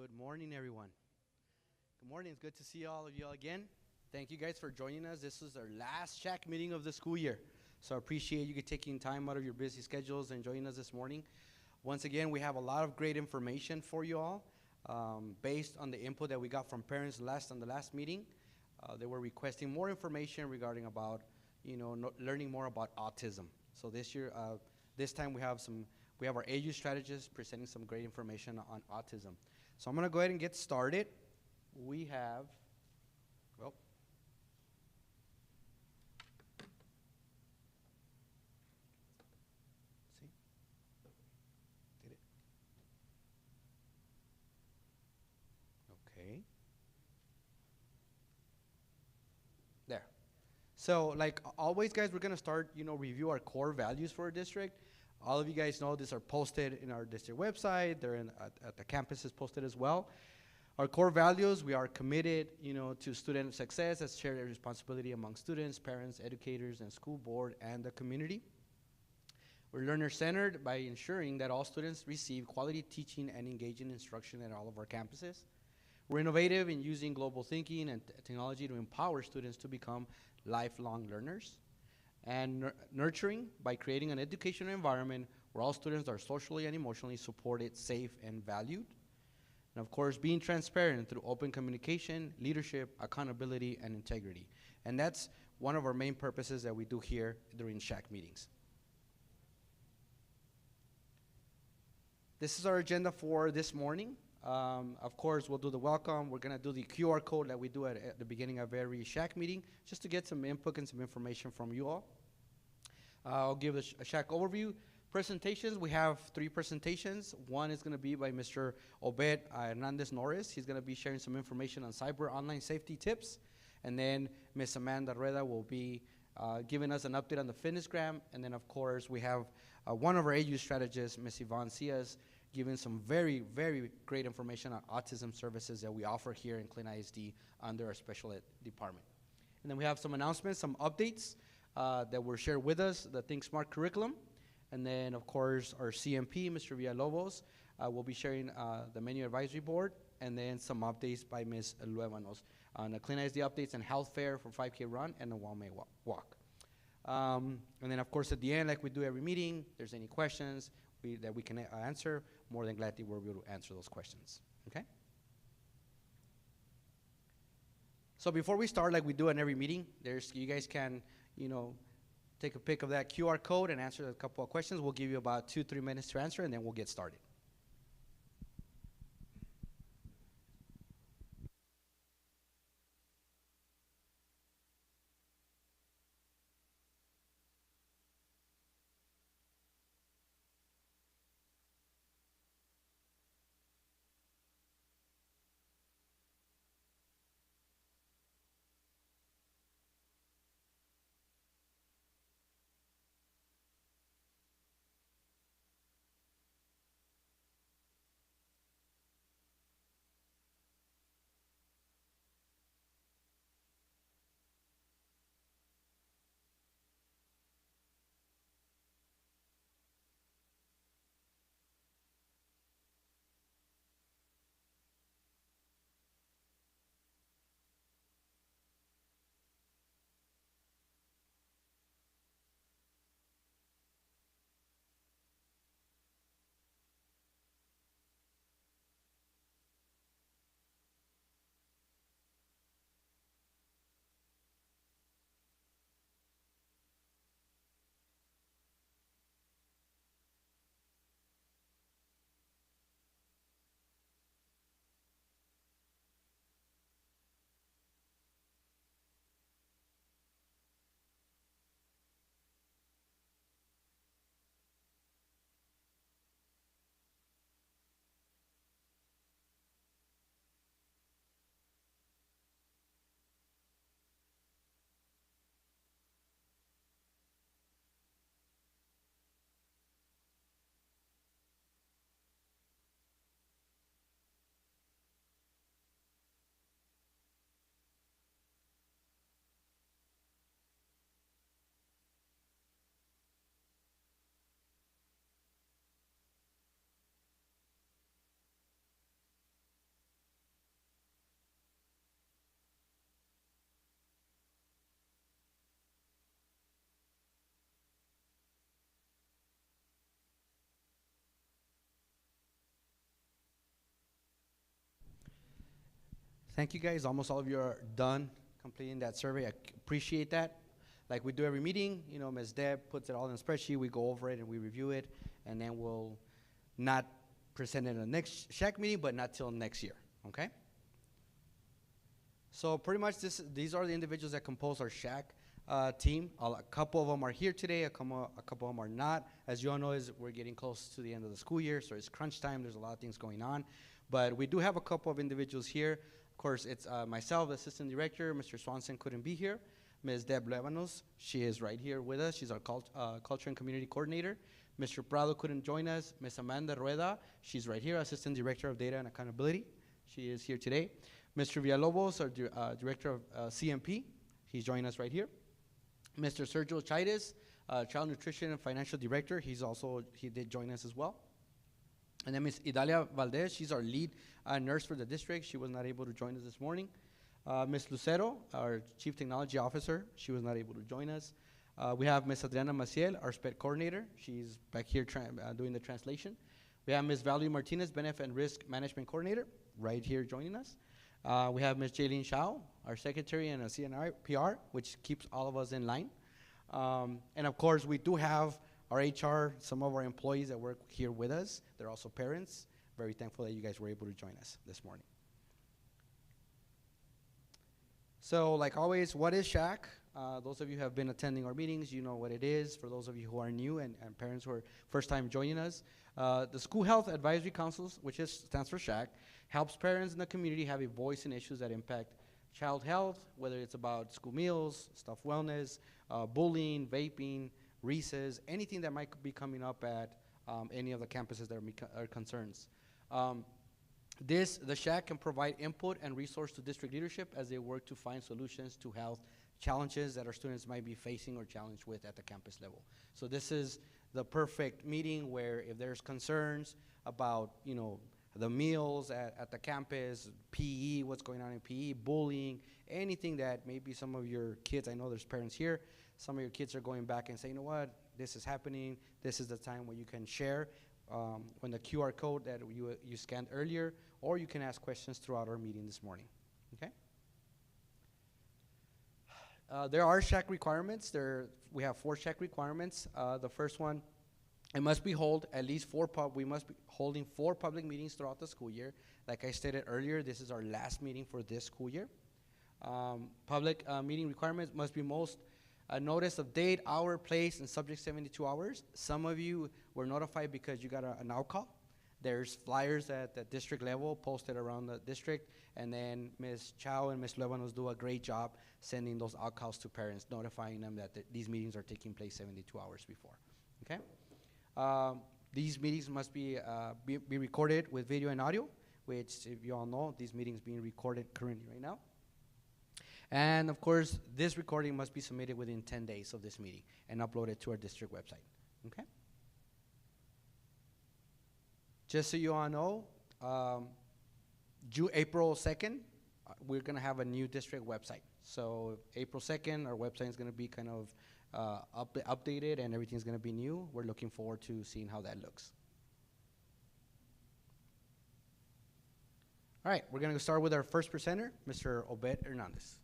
Good morning, everyone. Good morning. It's good to see all of you all again. Thank you guys for joining us. This is our last SHAC meeting of the school year. So I appreciate you taking time out of your busy schedules and joining us this morning. Once again, we have a lot of great information for you all based on the input that we got from parents on the last meeting. They were requesting more information regarding about, learning more about autism. So this time we have our AU strategist presenting some great information on autism. So I'm going to go ahead and get started. We have, see, did it? Okay. There. So like always, guys, we're going to start, review our core values for our district. All of you guys know these are posted in our district website. They're at the campuses posted as well. Our core values, we are committed, to student success as shared responsibility among students, parents, educators, and school board, and the community. We're learner-centered by ensuring that all students receive quality teaching and engaging instruction at all of our campuses. We're innovative in using global thinking and technology to empower students to become lifelong learners. And nurturing by creating an educational environment where all students are socially and emotionally supported, safe, and valued. And of course, being transparent through open communication, leadership, accountability, and integrity. And that's one of our main purposes that we do here during SHAC meetings. This is our agenda for this morning. Of course, we'll do the welcome. We're going to do the QR code that we do at the beginning of every SHAC meeting, just to get some input and some information from you all. I'll give a SHAC overview. Presentations, we have 3 presentations. One is going to be by Mr. Obed Hernandez Norris. He's going to be sharing some information on cyber online safety tips. And then Ms. Amanda Reda will be giving us an update on the fitnessgram. And then, of course, we have one of our AU strategists, Ms. Yvonne Cias, giving some very, very great information on autism services that we offer here in Clinton ISD under our special ed department. And then we have some announcements, some updates that were shared with us, the Think Smart curriculum. And then, of course, our CMP, Mr. Villalobos, will be sharing the menu advisory board, and then some updates by Ms. Luevanos on the Clean ISD updates and health fair for 5K run and the 1 May walk. And then, of course, at the end, like we do every meeting, if there's any questions that we can answer, more than gladly we'll be able to answer those questions, okay? So before we start, like we do in every meeting, you guys can, take a pic of that QR code and answer a couple of questions. We'll give you about 2-3 minutes to answer, and then we'll get started. Thank you guys. Almost all of you are done completing that survey. I appreciate that. Like we do every meeting, you know, Ms. Deb puts it all in a spreadsheet, we go over it and we review it, and then we'll not present it in the next SHAC meeting, but not till next year, okay? So pretty much these are the individuals that compose our SHAC team. A couple of them are here today, a couple of them are not. As you all know, we're getting close to the end of the school year, so it's crunch time, there's a lot of things going on. But we do have a couple of individuals here. Of course, it's myself, Assistant Director. Mr. Swanson couldn't be here. Ms. Deb Levanos, she is right here with us. She's our Culture and Community Coordinator. Mr. Prado couldn't join us. Ms. Amanda Rueda, she's right here, Assistant Director of Data and Accountability. She is here today. Mr. Villalobos, our Director of CMP, he's joining us right here. Mr. Sergio Chaides, Child Nutrition and Financial Director, he did join us as well. And then Ms. Idalia Valdez, she's our lead nurse for the district. She was not able to join us this morning. Ms. Lucero, our Chief Technology Officer, she was not able to join us. We have Ms. Adriana Maciel, our SPED Coordinator. She's back here doing the translation. We have Ms. Valerie Martinez, Benefit and Risk Management Coordinator, right here joining us. We have Ms. Jaylene Shao, our Secretary and a CNI PR, which keeps all of us in line. And of course, we do have our HR, some of our employees that work here with us. They're also parents. Very thankful that you guys were able to join us this morning. So like always, what is SHAC? Those of you who have been attending our meetings, you know what it is. For those of you who are new and parents who are first time joining us, the School Health Advisory Councils, which stands for SHAC, helps parents in the community have a voice in issues that impact child health, whether it's about school meals, staff wellness, bullying, vaping, recess, anything that might be coming up at any of the campuses that are concerns. The SHAC can provide input and resource to district leadership as they work to find solutions to health challenges that our students might be facing or challenged with at the campus level. So this is the perfect meeting where if there's concerns about, you know, the meals at the campus, PE, what's going on in PE, bullying, anything that maybe some of your kids, I know there's parents here, some of your kids are going back and saying, you know what, this is happening, this is the time where you can share when the QR code that you scanned earlier, or you can ask questions throughout our meeting this morning, okay? There are SHAC requirements. We have 4 SHAC requirements. The first one, it must be we must be holding 4 public meetings throughout the school year. Like I stated earlier, this is our last meeting for this school year. Public meeting requirements must be a notice of date, hour, place, and subject 72 hours. Some of you were notified because you got an out-call. There's flyers at the district level posted around the district, and then Ms. Chow and Ms. Levanos do a great job sending those out-calls to parents, notifying them that these meetings are taking place 72 hours before, okay? These meetings must be recorded with video and audio, which, if you all know, these meetings being recorded currently right now. And of course, this recording must be submitted within 10 days of this meeting and uploaded to our district website, okay? Just so you all know, April 2nd, we're gonna have a new district website. So April 2nd, our website is gonna be kind of updated and everything's gonna be new. We're looking forward to seeing how that looks. All right, we're gonna start with our first presenter, Mr. Obed Hernandez.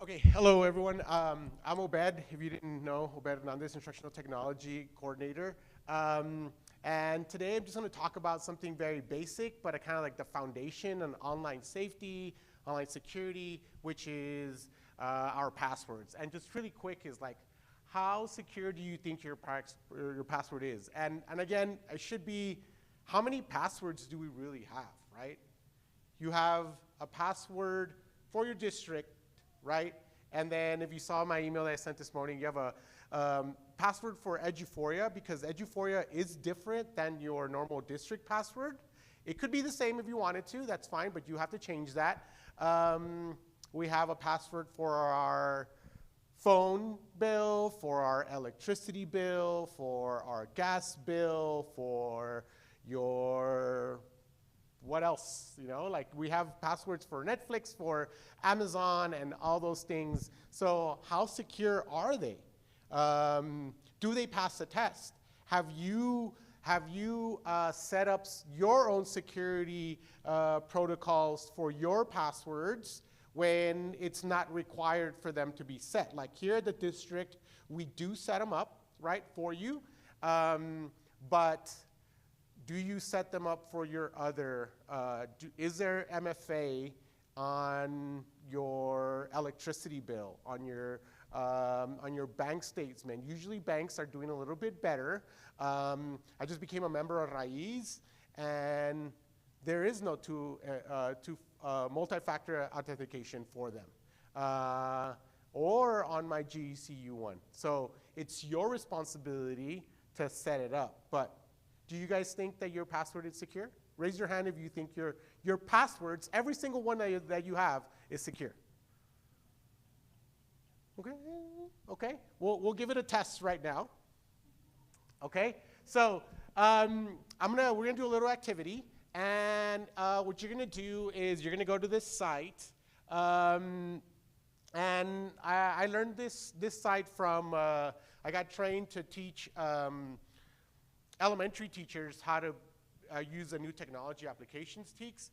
Okay, hello everyone. I'm Obed, if you didn't know, Obed Hernandez, Instructional Technology Coordinator. And today I'm just gonna talk about something very basic, but kind of like the foundation on online safety, online security, which is our passwords. And just really quick is like, how secure do you think your password is? And again, it should be, how many passwords do we really have, right? You have a password for your district, right? And then if you saw my email that I sent this morning, you have a password for Eduphoria, because Eduphoria is different than your normal district password. It could be the same if you wanted to, that's fine, but you have to change that. We have a password for our phone bill, for our electricity bill, for our gas bill, for your what else? You know, like we have passwords for Netflix, for Amazon, and all those things. So how secure are they? Do they pass the test? Have you set up your own security protocols for your passwords when it's not required for them to be set? Like here at the district, we do set them up, right, for you. But do you set them up for your other, is there MFA on your electricity bill, on your bank statement? Usually banks are doing a little bit better. I just became a member of Raiz, and there is no multi-factor authentication for them, or on my GECU one. So it's your responsibility to set it up. But do you guys think that your password is secure? Raise your hand if you think your passwords, every single one that you have, is secure. Okay, okay. We'll give it a test right now. Okay, so we're gonna do a little activity, and what you're gonna do is you're gonna go to this site, and I learned this site from, I got trained to teach elementary teachers how to use the new technology applications TEKS.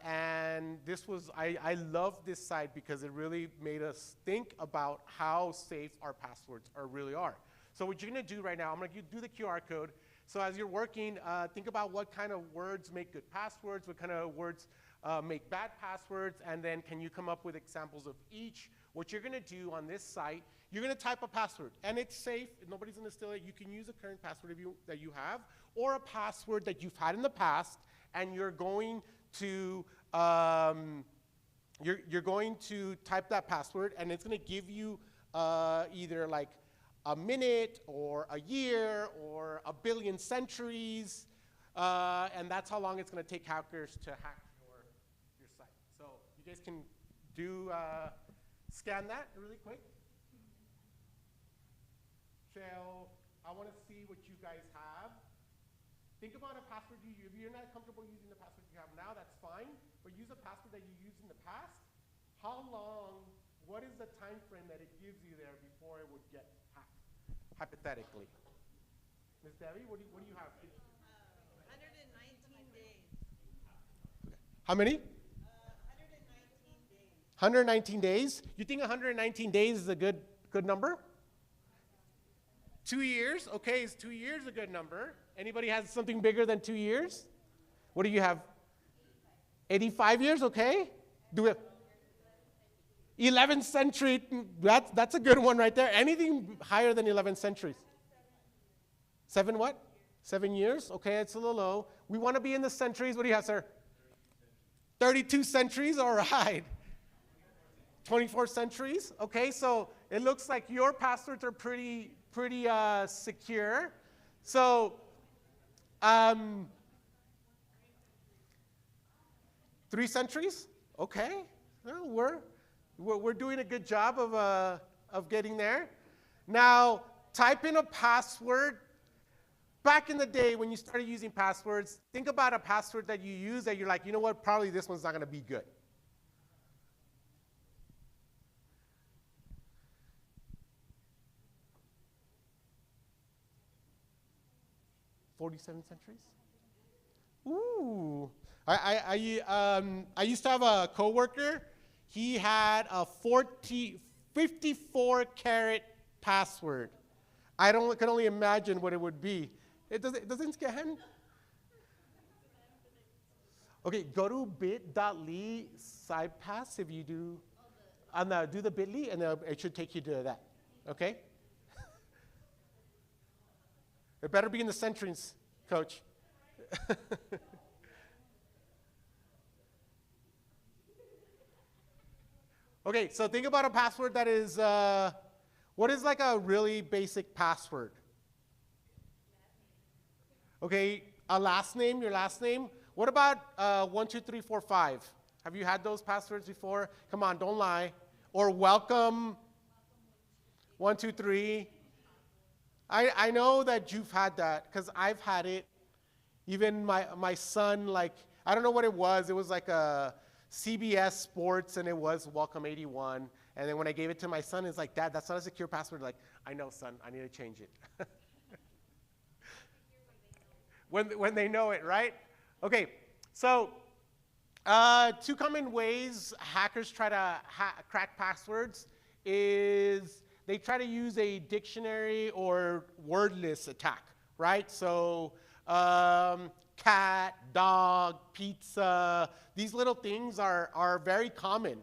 And this was, I love this site because it really made us think about how safe our passwords really are. So what you're gonna do right now, I'm gonna do the QR code. So as you're working, think about what kind of words make good passwords, what kind of words make bad passwords, and then can you come up with examples of each? What you're gonna do on this site, you're gonna type a password, and it's safe, nobody's gonna steal it. You can use a current password that you have, or a password that you've had in the past, and you're going to type that password, and it's gonna give you either like a minute or a year or a billion centuries, and that's how long it's gonna take hackers to hack your site. So you guys can do, scan that really quick. So I wanna see what you guys have. Think about a password if you're not comfortable using the password you have now, that's fine, but use a password that you used in the past. How long, what is the time frame that it gives you there before it would get hacked, hypothetically? Ms. Debbie, what do you have? 119 days. How many? 119 days. 119 days? You think 119 days is a good number? 2 years? Okay, is 2 years a good number? Anybody has something bigger than 2 years? What do you have? 85 years, okay? Do it. 11th century, that's a good one right there. Anything higher than 11th centuries? 7 what? 7 years? Okay, it's a little low. We want to be in the centuries. What do you have, sir? 32 centuries, all right. 24 centuries, okay, so it looks like your passwords are pretty secure. So, 3 centuries, okay. Well, we're doing a good job of getting there. Now, type in a password. Back in the day when you started using passwords, think about a password that you use that you're like, you know what, probably this one's not gonna be good. '47 centuries? Ooh. I used to have a coworker. He had a 54 carat password. I can only imagine what it would be. It doesn't scan. Okay, go to bit.ly sidepass if you do, do the bit.ly, and it should take you to that, okay? It better be in the centuries, coach. Okay, so think about a password that is, what is like a really basic password? Okay, a last name, your last name. What about 1, 2, 3, 4, 5? Have you had those passwords before? Come on, don't lie. Or welcome 1, 2, 3. I know that you've had that because I've had it. Even my son, like, I don't know what it was. It was like a CBS Sports, and it was Welcome 81. And then when I gave it to my son, it's like, Dad, that's not a secure password. Like, I know, son, I need to change it. when they know it, right? Okay, so two common ways hackers try to crack passwords is they try to use a dictionary or wordless attack, right? So cat, dog, pizza, these little things are very common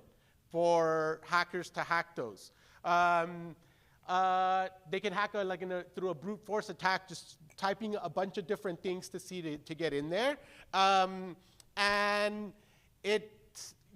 for hackers to hack those. They can hack through a brute force attack, just typing a bunch of different things to get in there. And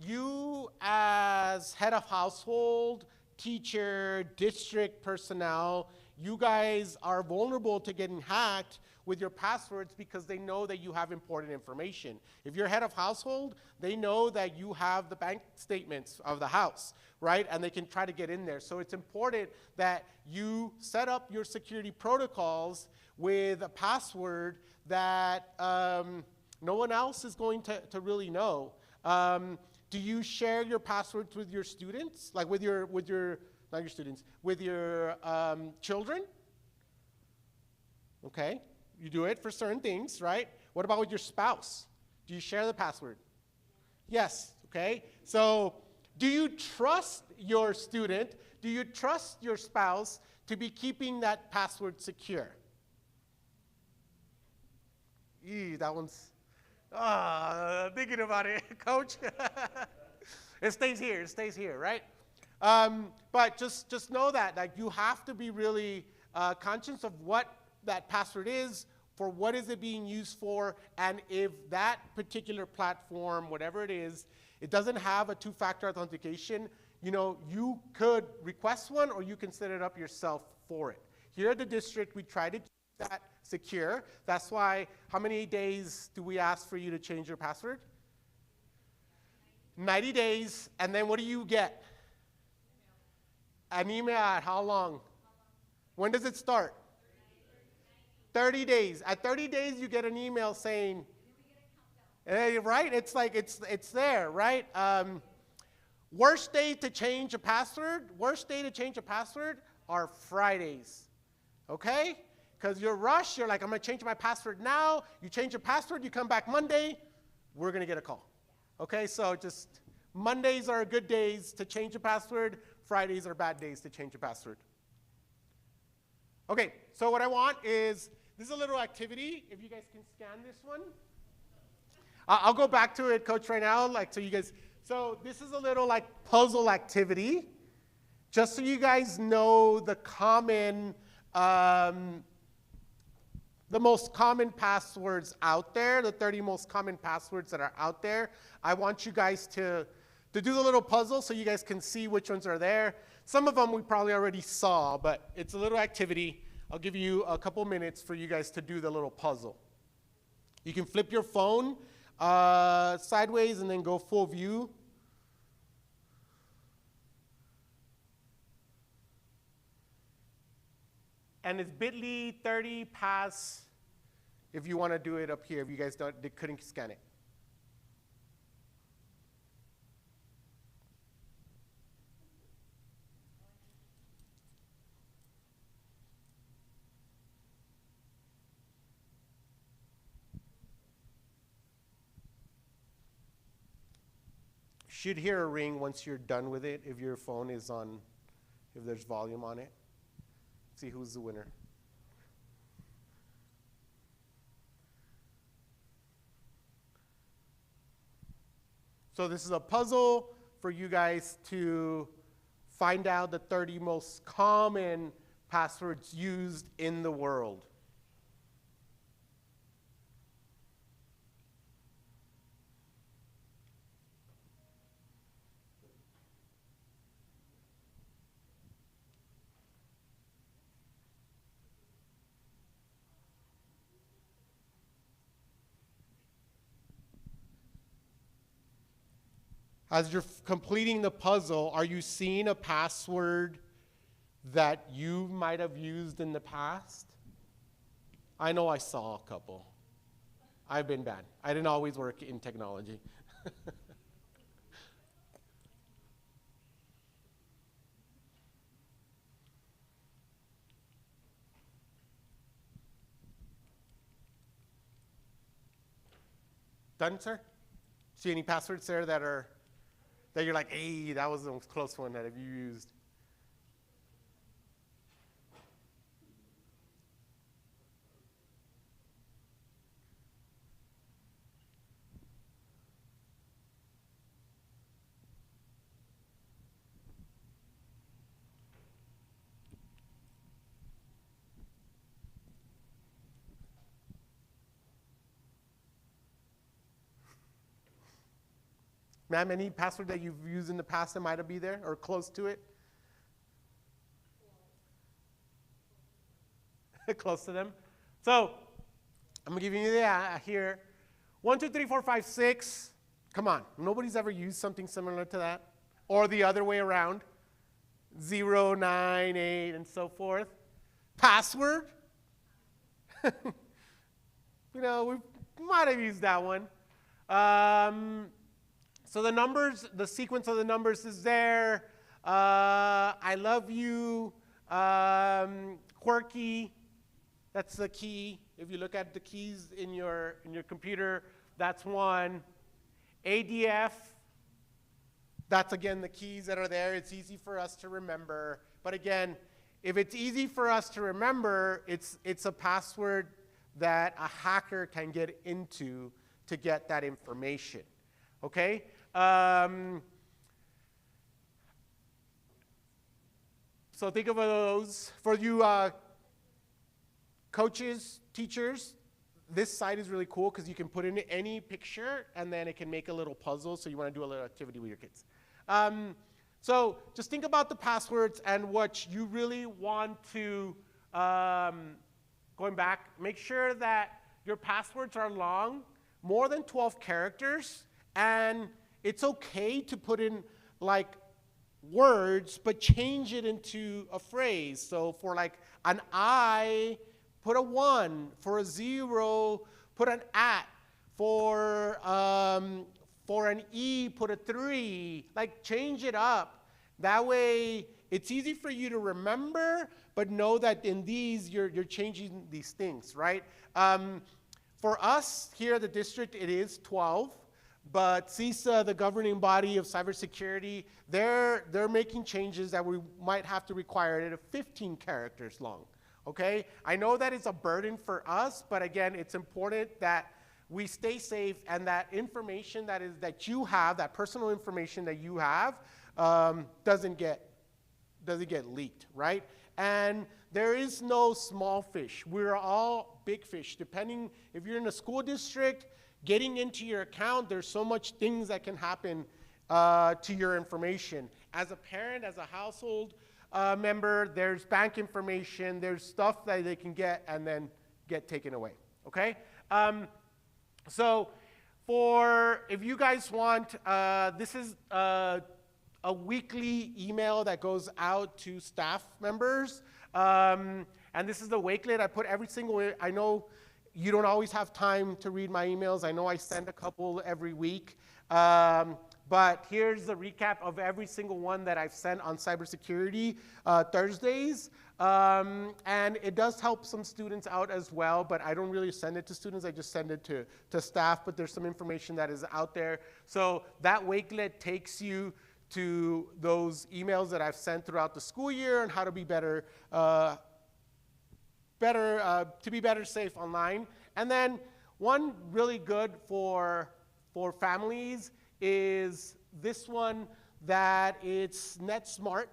you as head of household, teacher, district personnel, you guys are vulnerable to getting hacked with your passwords because they know that you have important information. If you're head of household, they know that you have the bank statements of the house, right? And they can try to get in there. So it's important that you set up your security protocols with a password that no one else is going to really know. Do you share your passwords with your students, like with your not your students, with your children? Okay, you do it for certain things, right? What about with your spouse? Do you share the password? Yes, okay. So do you trust your student? Do you trust your spouse to be keeping that password secure? That one's, thinking about it, coach. It stays here, right? But just know that like, you have to be really conscious of what that password is, for what is it being used for, and if that particular platform, whatever it is, it doesn't have a two-factor authentication, you could request one or you can set it up yourself for it. Here at the district, we try to keep that secure. That's why, how many days do we ask for you to change your password? 90 days, and then what do you get? An email at how long? When does it start? 30 days. At 30 days, you get an email saying, hey, right? It's like, it's there, right? Worst day to change a password are Fridays, okay? Because you're rushed, you're like, I'm gonna change my password now. You change your password, you come back Monday, we're gonna get a call. Okay, so just Mondays are good days to change a password, Fridays are bad days to change a password. Okay, so what I want is, this is a little activity, if you guys can scan this one. I'll go back to it, Coach, right now, so this is a little like puzzle activity, just so you guys know the most common passwords out there, the 30 most common passwords that are out there. I want you guys to do the little puzzle so you guys can see which ones are there. Some of them we probably already saw, but it's a little activity. I'll give you a couple minutes for you guys to do the little puzzle. You can flip your phone sideways and then go full view. And it's bit.ly 30 pass if you want to do it up here, if you guys couldn't scan it. Should hear a ring once you're done with it if your phone is on, if there's volume on it. See who's the winner. So this is a puzzle for you guys to find out the 30 most common passwords used in the world. As you're completing the puzzle, are you seeing a password that you might have used in the past? I know I saw a couple. I've been bad. I didn't always work in technology. Done, sir? See any passwords there that you're like, hey, that was the most close one that have you used? Ma'am, any password that you've used in the past that might have been there or close to it? Close to them. So I'm gonna give you the here. 1, 2, 3, 4, 5, 6. Come on, nobody's ever used something similar to that, or the other way around. 0, 9, 8, and so forth. Password. We might have used that one. So the numbers, the sequence of the numbers is there. I love you. Quirky, that's the key. If you look at the keys in your computer, that's one. ADF, that's again the keys that are there. It's easy for us to remember. But again, if it's easy for us to remember, it's a password that a hacker can get into to get that information. Okay? So think of those. For you coaches, teachers, this site is really cool because you can put in any picture and then it can make a little puzzle, so you want to do a little activity with your kids. So just think about the passwords and what you really want to, going back, make sure that your passwords are long, more than 12 characters, and it's okay to put in like words, but change it into a phrase. So for like an I, put a 1. For a 0, put an at. For an E, put a 3. Like change it up. That way it's easy for you to remember, but know that in these you're changing these things, right? For us here at the district, it is 12. But CISA, the governing body of cybersecurity, they're making changes that we might have to require it at 15 characters long. Okay? I know that it's a burden for us, but again, it's important that we stay safe and that information that you have, that personal information that you have, doesn't get leaked, right? And there is no small fish. We're all big fish. Depending if you're in a school district, getting into your account, there's so much things that can happen to your information. As a parent, as a household member, there's bank information, there's stuff that they can get and then get taken away, okay? So if you guys want, this is a weekly email that goes out to staff members. And this is the wakelet. I put every single, I know you don't always have time to read my emails. I know I send a couple every week. But here's the recap of every single one that I've sent on cybersecurity Thursdays. And it does help some students out as well, but I don't really send it to students. I just send it to staff, but there's some information that is out there. So that wakelet takes you to those emails that I've sent throughout the school year and how to be better safe online. And then one really good for families is this one that it's NetSmart,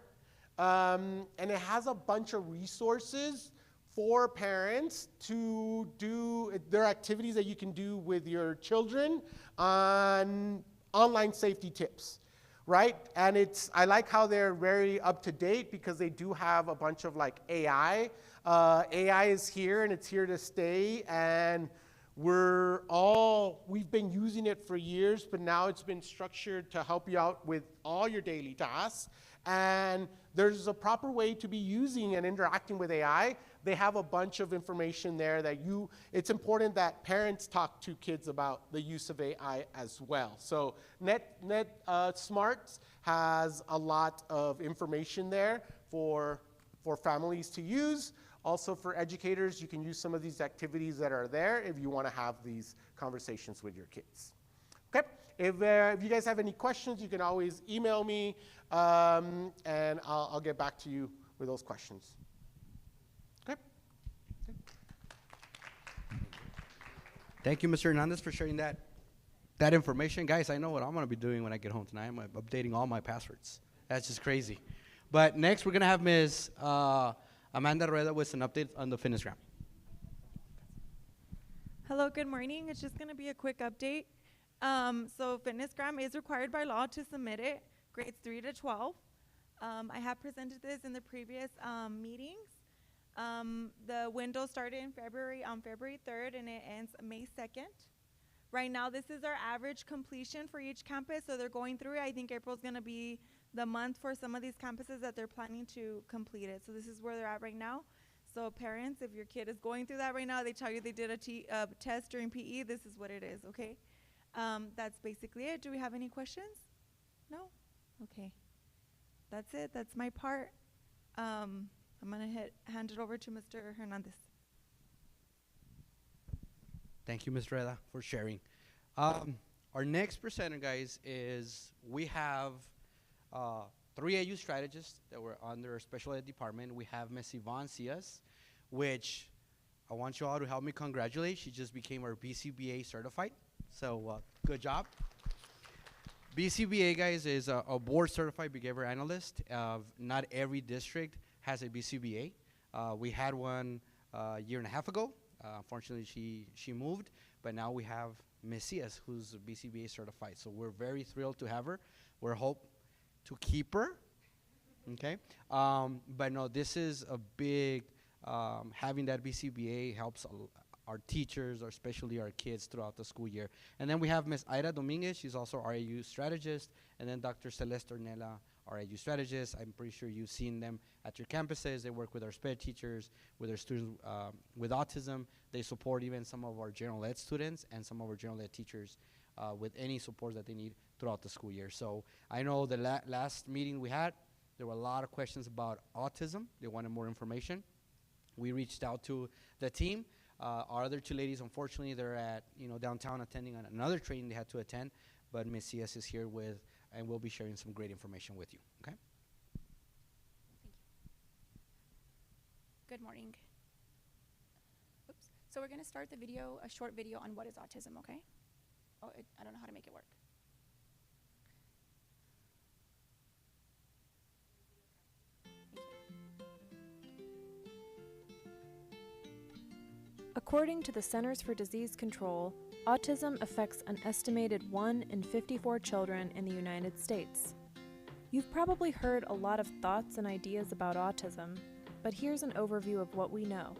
and it has a bunch of resources for parents to do their activities that you can do with your children on online safety tips, right? And I like how they're very up to date because they do have a bunch of like AI. AI is here and it's here to stay, and we've been using it for years, but now it's been structured to help you out with all your daily tasks. And there's a proper way to be using and interacting with AI, they have a bunch of information there that it's important that parents talk to kids about the use of AI as well. So Smarts has a lot of information there for families to use. Also for educators, you can use some of these activities that are there if you want to have these conversations with your kids. Okay, if you guys have any questions, you can always email me, and I'll get back to you with those questions. Okay. Thank you, Mr. Hernandez, for sharing that information. Guys, I know what I'm going to be doing when I get home tonight. I'm updating all my passwords. That's just crazy. But next, we're going to have Ms. Amanda Rueda with an update on the FitnessGram. Hello, good morning. It's just going to be a quick update. So FitnessGram is required by law to submit it, grades 3 to 12. I have presented this in the previous meetings. The window started on February 3rd, and it ends May 2nd. Right now, this is our average completion for each campus, so they're going through it. I think April's going to be the month for some of these campuses that they're planning to complete it. So this is where they're at right now. So parents, if your kid is going through that right now, they tell you they did a test during PE, this is what it is, okay? That's basically it. Do we have any questions? No? Okay. That's it. That's my part. I'm going to hand it over to Mr. Hernandez. Thank you, Ms. Rueda, for sharing. Our next presenter, guys, is we have 3 AU strategists that were under our special ed department. We have Ms. Yvonne Cias, which I want you all to help me congratulate. She just became our BCBA certified. So good job. BCBA, guys, is a board certified behavior analyst. Not every district has a BCBA. We had one a year and a half ago. Unfortunately, she moved, but now we have Ms. Cias, who's BCBA certified. So we're very thrilled to have her. We're hope to keep her, okay? But no, this is a big, having that BCBA helps our teachers, or especially our kids throughout the school year. And then we have Ms. Ida Dominguez, she's also our AU strategist, and then Dr. Celeste Ornella, our AU strategist. I'm pretty sure you've seen them at your campuses. They work with our SPED teachers, with our students with autism. They support even some of our general ed students and some of our general ed teachers with any support that they need throughout the school year. So I know the last meeting we had, there were a lot of questions about autism. They wanted more information. We reached out to the team. Our other 2 ladies, unfortunately, they're at downtown attending another training they had to attend, but Ms. Cias is here and we'll be sharing some great information with you, okay? Thank you. Good morning. Oops. So we're going to start the video, a short video on what is autism, okay? Oh, I don't know how to make it work. According to the Centers for Disease Control, autism affects an estimated 1 in 54 children in the United States. You've probably heard a lot of thoughts and ideas about autism, but here's an overview of what we know.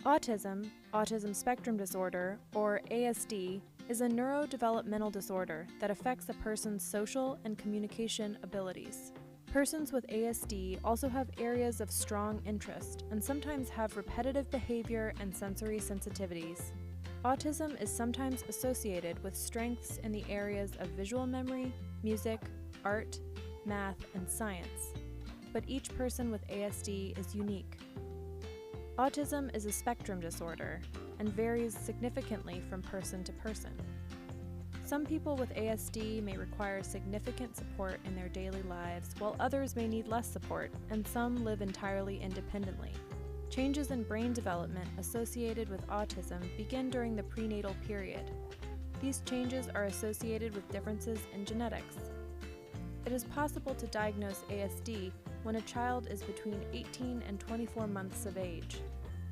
Autism, autism spectrum disorder, or ASD, is a neurodevelopmental disorder that affects a person's social and communication abilities. Persons with ASD also have areas of strong interest and sometimes have repetitive behavior and sensory sensitivities. Autism is sometimes associated with strengths in the areas of visual memory, music, art, math, and science. But each person with ASD is unique. Autism is a spectrum disorder and varies significantly from person to person. Some people with ASD may require significant support in their daily lives, while others may need less support, and some live entirely independently. Changes in brain development associated with autism begin during the prenatal period. These changes are associated with differences in genetics. It is possible to diagnose ASD when a child is between 18 and 24 months of age.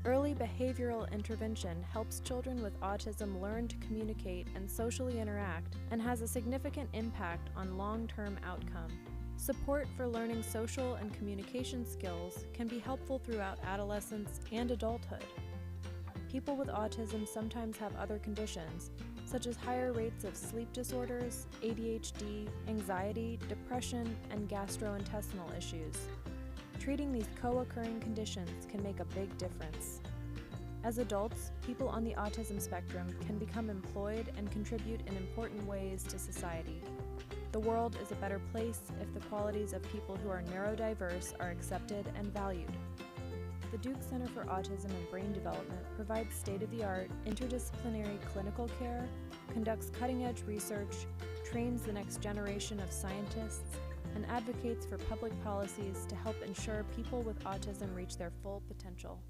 Early behavioral intervention helps children with autism learn to communicate and socially interact and has a significant impact on long-term outcome. Support for learning social and communication skills can be helpful throughout adolescence and adulthood. People with autism sometimes have other conditions, such as higher rates of sleep disorders, ADHD, anxiety, depression, and gastrointestinal issues. Treating these co-occurring conditions can make a big difference. As adults, people on the autism spectrum can become employed and contribute in important ways to society. The world is a better place if the qualities of people who are neurodiverse are accepted and valued. The Duke Center for Autism and Brain Development provides state-of-the-art, interdisciplinary clinical care, conducts cutting-edge research, trains the next generation of scientists, and advocates for public policies to help ensure people with autism reach their full potential.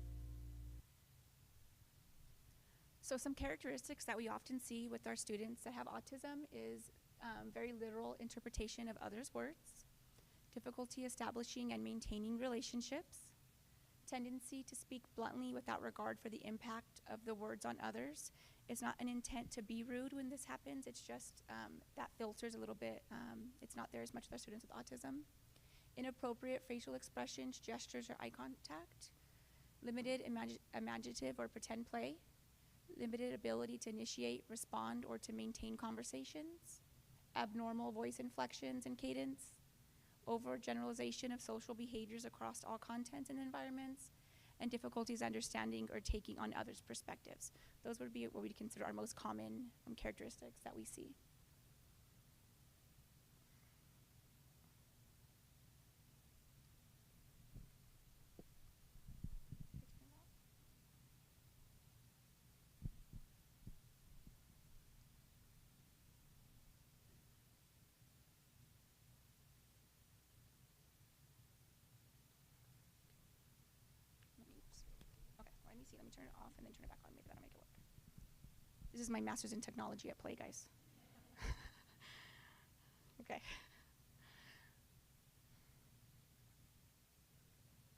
So some characteristics that we often see with our students that have autism is very literal interpretation of others' words, difficulty establishing and maintaining relationships, tendency to speak bluntly without regard for the impact of the words on others. It's not an intent to be rude when this happens, it's just that filters a little bit, it's not there as much with our students with autism. Inappropriate facial expressions, gestures, or eye contact, limited imaginative or pretend play, limited ability to initiate, respond, or to maintain conversations, abnormal voice inflections and cadence, overgeneralization of social behaviors across all contents and environments, and difficulties understanding or taking on others' perspectives. Those would be what we'd consider our most common characteristics that we see. Let me turn it off and then turn it back on. Maybe that'll make it work. This is my master's in technology at play, guys. Okay.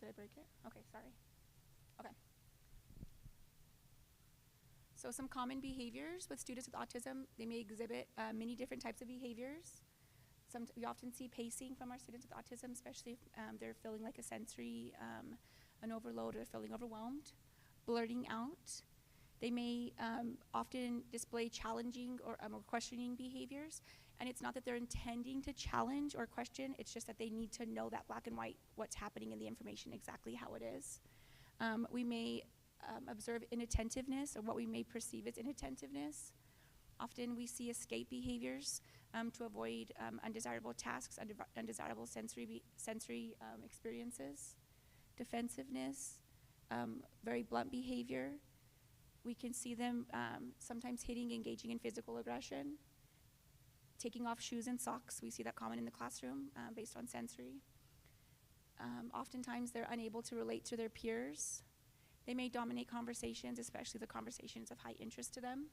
Did I break it? Okay, sorry. Okay. So some common behaviors with students with autism, they may exhibit many different types of behaviors. We often see pacing from our students with autism, especially if they're feeling like a sensory an overload or feeling overwhelmed. Blurting out. They may often display challenging or questioning behaviors, and it's not that they're intending to challenge or question, it's just that they need to know that black and white, what's happening in the information, exactly how it is. We may observe inattentiveness, or what we may perceive as inattentiveness. Often we see escape behaviors to avoid undesirable tasks, undesirable sensory experiences. Defensiveness, very blunt behavior. We can see them sometimes engaging in physical aggression, taking off shoes and socks. We see that common in the classroom based on sensory. Oftentimes they're unable to relate to their peers. They may dominate conversations, especially the conversations of high interest to them.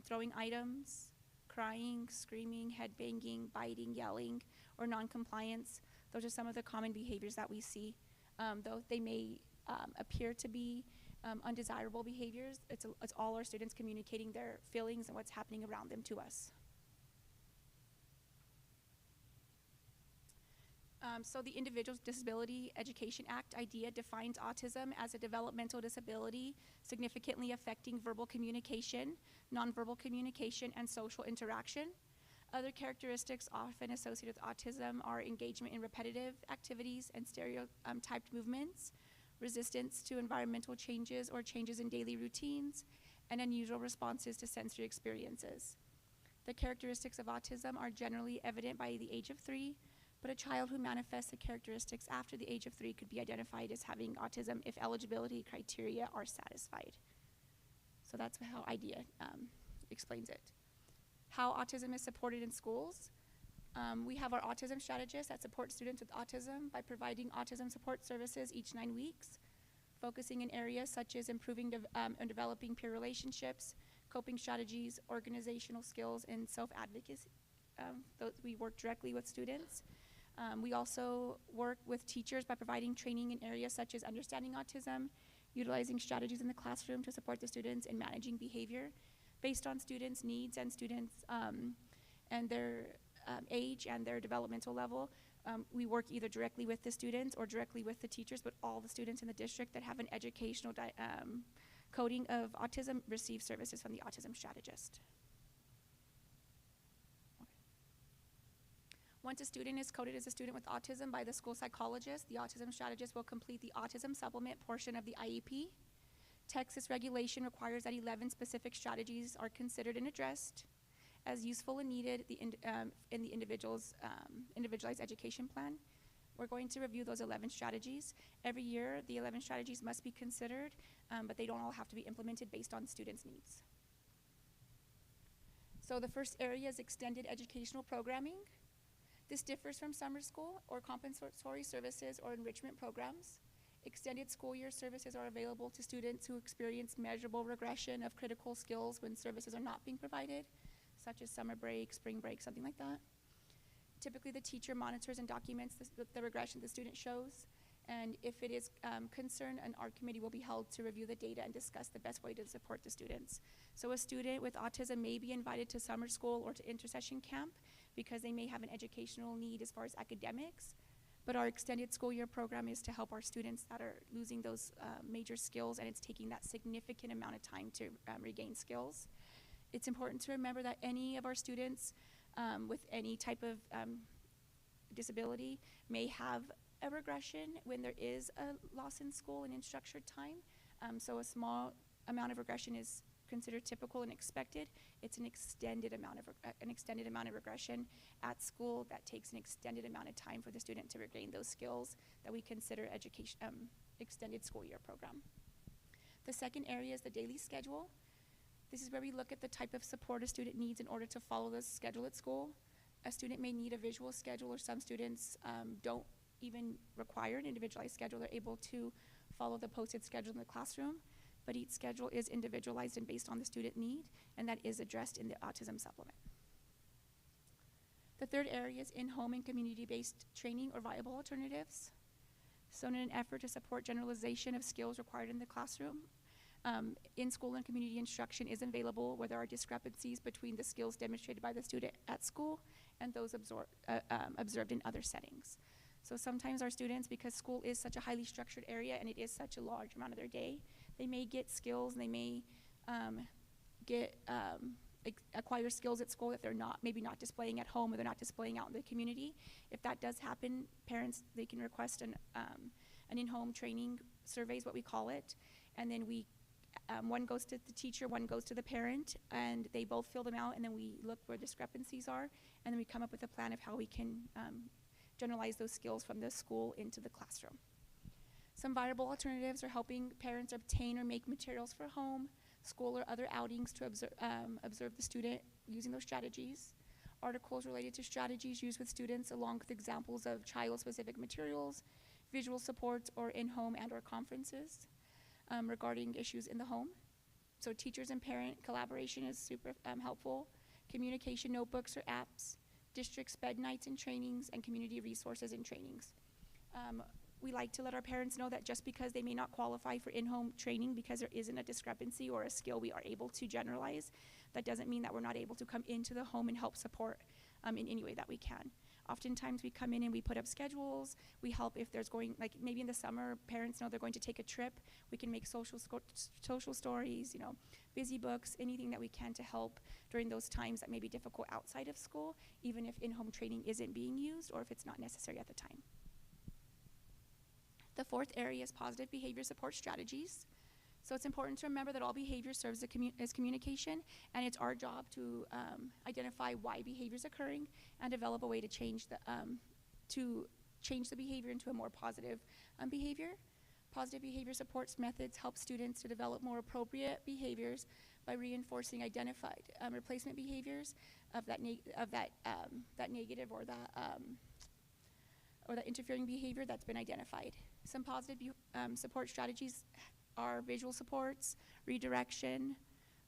Throwing items, crying, screaming, headbanging, biting, yelling, or non-compliance. Those are some of the common behaviors that we see. Though they may appear to be undesirable behaviors, it's all our students communicating their feelings and what's happening around them to us. So the Individuals with Disability Education Act IDEA defines autism as a developmental disability significantly affecting verbal communication, nonverbal communication, and social interaction. Other characteristics often associated with autism are engagement in repetitive activities and stereotyped movements, resistance to environmental changes or changes in daily routines, and unusual responses to sensory experiences. The characteristics of autism are generally evident by the age of 3, but a child who manifests the characteristics after the age of 3 could be identified as having autism if eligibility criteria are satisfied. So that's how IDEA explains it. How autism is supported in schools. We have our autism strategists that support students with autism by providing autism support services each 9 weeks, focusing in areas such as improving and developing peer relationships, coping strategies, organizational skills, and self-advocacy. We work directly with students. We also work with teachers by providing training in areas such as understanding autism, utilizing strategies in the classroom to support the students in managing behavior based on students' needs and students and their age and their developmental level. We work either directly with the students or directly with the teachers, but all the students in the district that have an educational coding of autism receive services from the autism strategist. Once a student is coded as a student with autism by the school psychologist, the autism strategist will complete the autism supplement portion of the IEP. Texas regulation requires that 11 specific strategies are considered and addressed as useful and needed in the individual's individualized education plan. We're going to review those 11 strategies. Every year, the 11 strategies must be considered, but they don't all have to be implemented based on students' needs. So the first area is extended educational programming. This differs from summer school or compensatory services or enrichment programs. Extended school year services are available to students who experience measurable regression of critical skills when services are not being provided, such as summer break, spring break, something like that. Typically, the teacher monitors and documents the regression the student shows, and if it is concerned, an art committee will be held to review the data and discuss the best way to support the students. So a student with autism may be invited to summer school or to intercession camp because they may have an educational need as far as academics, but our extended school year program is to help our students that are losing those major skills, and it's taking that significant amount of time to regain skills. It's important to remember that any of our students with any type of disability may have a regression when there is a loss in school and in structured time. So a small amount of regression is considered typical and expected. It's an extended amount of regression at school that takes an extended amount of time for the student to regain those skills that we consider extended school year program. The second area is the daily schedule. This is where we look at the type of support a student needs in order to follow the schedule at school. A student may need a visual schedule, or some students don't even require an individualized schedule. They're able to follow the posted schedule in the classroom, but each schedule is individualized and based on the student need, and that is addressed in the autism supplement. The third area is in-home and community-based training or viable alternatives. So in an effort to support generalization of skills required in the classroom, in-school and community instruction is available where there are discrepancies between the skills demonstrated by the student at school and those observed in other settings. So sometimes our students, because school is such a highly structured area and it is such a large amount of their day, they may get skills and they may acquire skills at school that they're maybe not displaying at home, or they're not displaying out in the community. If that does happen, parents, they can request an in-home training survey is what we call it, and then one goes to the teacher, one goes to the parent, and they both fill them out, and then we look where discrepancies are, and then we come up with a plan of how we can generalize those skills from the school into the classroom. Some viable alternatives are helping parents obtain or make materials for home, school, or other outings to observe the student using those strategies. Articles related to strategies used with students, along with examples of child-specific materials, visual supports, or in-home and/or conferences regarding issues in the home. So teachers and parent collaboration is super helpful. Communication notebooks or apps, district sped nights and trainings, and community resources and trainings. We like to let our parents know that just because they may not qualify for in-home training because there isn't a discrepancy or a skill we are able to generalize, that doesn't mean that we're not able to come into the home and help support in any way that we can. Oftentimes we come in and we put up schedules, we help if there's like maybe in the summer, parents know they're going to take a trip, we can make social stories, busy books, anything that we can to help during those times that may be difficult outside of school, even if in-home training isn't being used or if it's not necessary at the time. The fourth area is positive behavior support strategies. So it's important to remember that all behavior serves as communication, and it's our job to identify why behavior is occurring and develop a way to change the behavior into a more positive behavior. Positive behavior supports methods help students to develop more appropriate behaviors by reinforcing identified replacement behaviors of that negative or that interfering behavior that's been identified. Some positive support strategies are visual supports, redirection,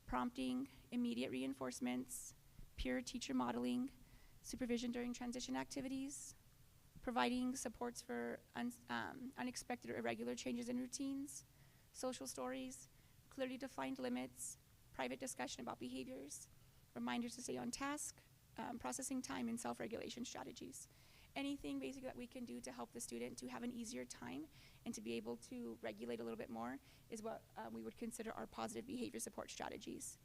prompting, immediate reinforcements, peer teacher modeling, supervision during transition activities, providing supports for unexpected or irregular changes in routines, social stories, clearly defined limits, private discussion about behaviors, reminders to stay on task, processing time, and self-regulation strategies. Anything basically that we can do to help the student to have an easier time and to be able to regulate a little bit more is what we would consider our positive behavior support strategies.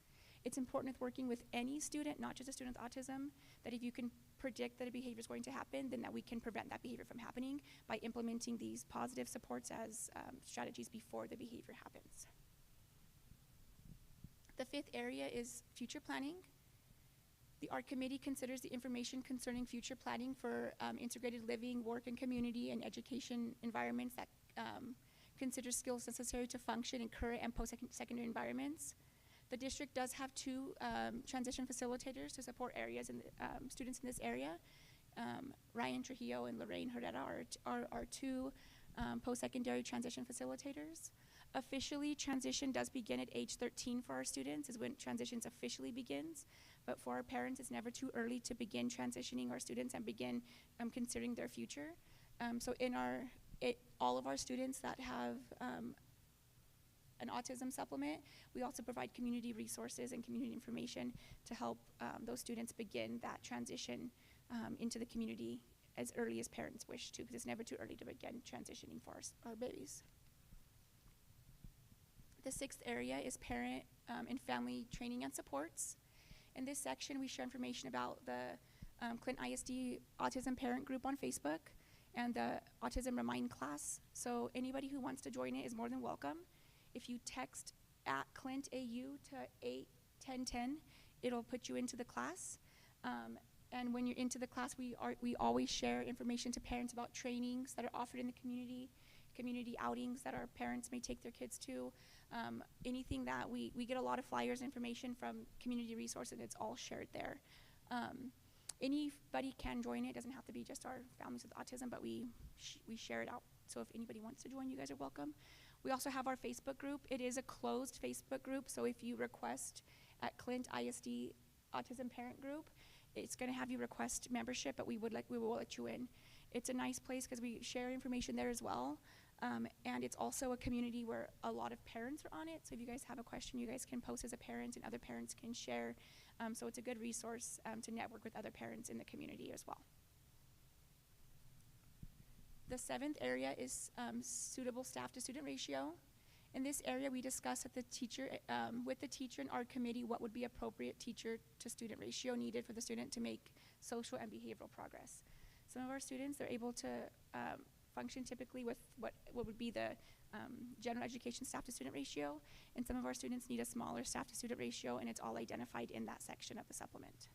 It's important with working with any student, not just a student with autism, that if you can predict that a behavior is going to happen, then that we can prevent that behavior from happening by implementing these positive supports as strategies before the behavior happens. The fifth area is future planning. The ARC committee considers the information concerning future planning for integrated living, work, and community and education environments that consider skills necessary to function in current and post-secondary environments. The district does have 2 transition facilitators to support areas and students in this area. Ryan Trujillo and Lorraine Herrera are 2 post-secondary transition facilitators. Officially, transition does begin at age 13 for our students, is when transitions officially begins. But for our parents, it's never too early to begin transitioning our students and begin considering their future. So in all of our students that have an autism supplement, we also provide community resources and community information to help those students begin that transition into the community as early as parents wish to, because it's never too early to begin transitioning for our babies. The 6th area is parent and family training and supports. In this section, we share information about the Clint ISD Autism Parent Group on Facebook and the Autism Remind class. So anybody who wants to join it is more than welcome. If you text at Clint AU to 81010, it'll put you into the class. And when you're into the class, we always share information to parents about trainings that are offered in the community outings that our parents may take their kids to. Anything that we get a lot of flyers, information from community resources, it's all shared there. Anybody can join it. It doesn't have to be just our families with autism, but we share it out. So if anybody wants to join, you guys are welcome. We also have our Facebook group. It is a closed Facebook group, so if you request at Clint ISD Autism Parent Group, it's going to have you request membership, but we will let you in. It's a nice place because we share information there as well. And it's also a community where a lot of parents are on it. So if you guys have a question, you guys can post as a parent and other parents can share. So it's a good resource to network with other parents in the community as well. The 7th area is suitable staff to student ratio. In this area, we discuss with the teacher and our committee what would be appropriate teacher to student ratio needed for the student to make social and behavioral progress. Some of our students are able to function typically with what would be the general education staff to student ratio, and some of our students need a smaller staff to student ratio, and it's all identified in that section of the supplement.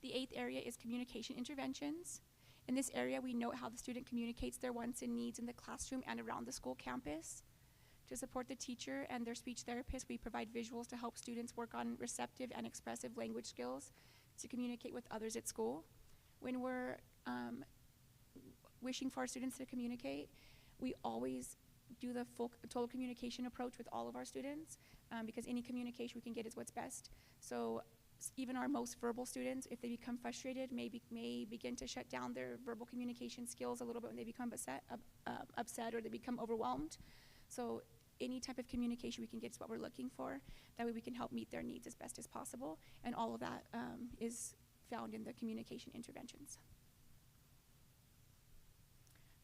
The 8th area is communication interventions. In this area, we note how the student communicates their wants and needs in the classroom and around the school campus. To support the teacher and their speech therapist, we provide visuals to help students work on receptive and expressive language skills to communicate with others at school. When we're wishing for our students to communicate, we always do the full total communication approach with all of our students because any communication we can get is what's best. So even our most verbal students, if they become frustrated, may begin to shut down their verbal communication skills a little bit when they become upset or they become overwhelmed. So any type of communication we can get is what we're looking for. That way we can help meet their needs as best as possible. And all of that is found in the communication interventions.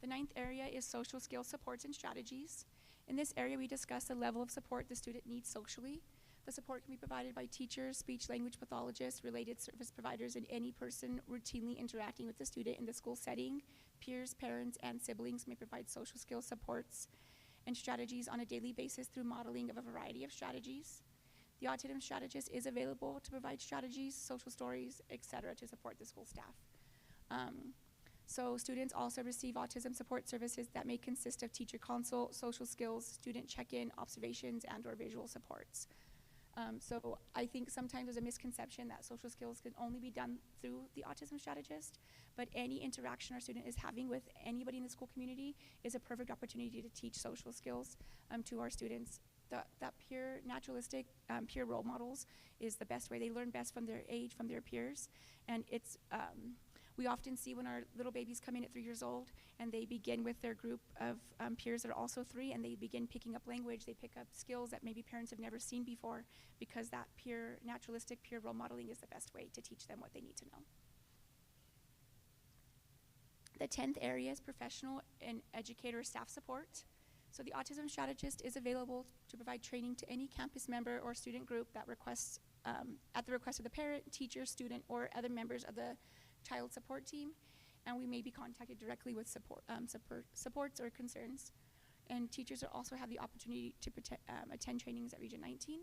The 9th area is social skills supports and strategies. In this area, we discuss the level of support the student needs socially. The support can be provided by teachers, speech language pathologists, related service providers, and any person routinely interacting with the student in the school setting. Peers, parents, and siblings may provide social skills supports and strategies on a daily basis through modeling of a variety of strategies. The autism strategist is available to provide strategies, social stories, etc. to support the school staff. So students also receive autism support services that may consist of teacher consult, social skills, student check-in, observations, and/or visual supports. So I think sometimes there's a misconception that social skills can only be done through the autism strategist, but any interaction our student is having with anybody in the school community is a perfect opportunity to teach social skills to our students. That pure naturalistic, peer role models is the best way. They learn best from their age, from their peers, and it's we often see when our little babies come in at 3 years old and they begin with their group of peers that are also 3, and they begin picking up language, they pick up skills that maybe parents have never seen before, because that pure naturalistic peer role modeling is the best way to teach them what they need to know. The 10th area is professional and educator staff support. So the autism strategist is available to provide training to any campus member or student group that requests, at the request of the parent, teacher, student, or other members of the child support team. And we may be contacted directly with supports or concerns. And teachers also have the opportunity to attend trainings at Region 19.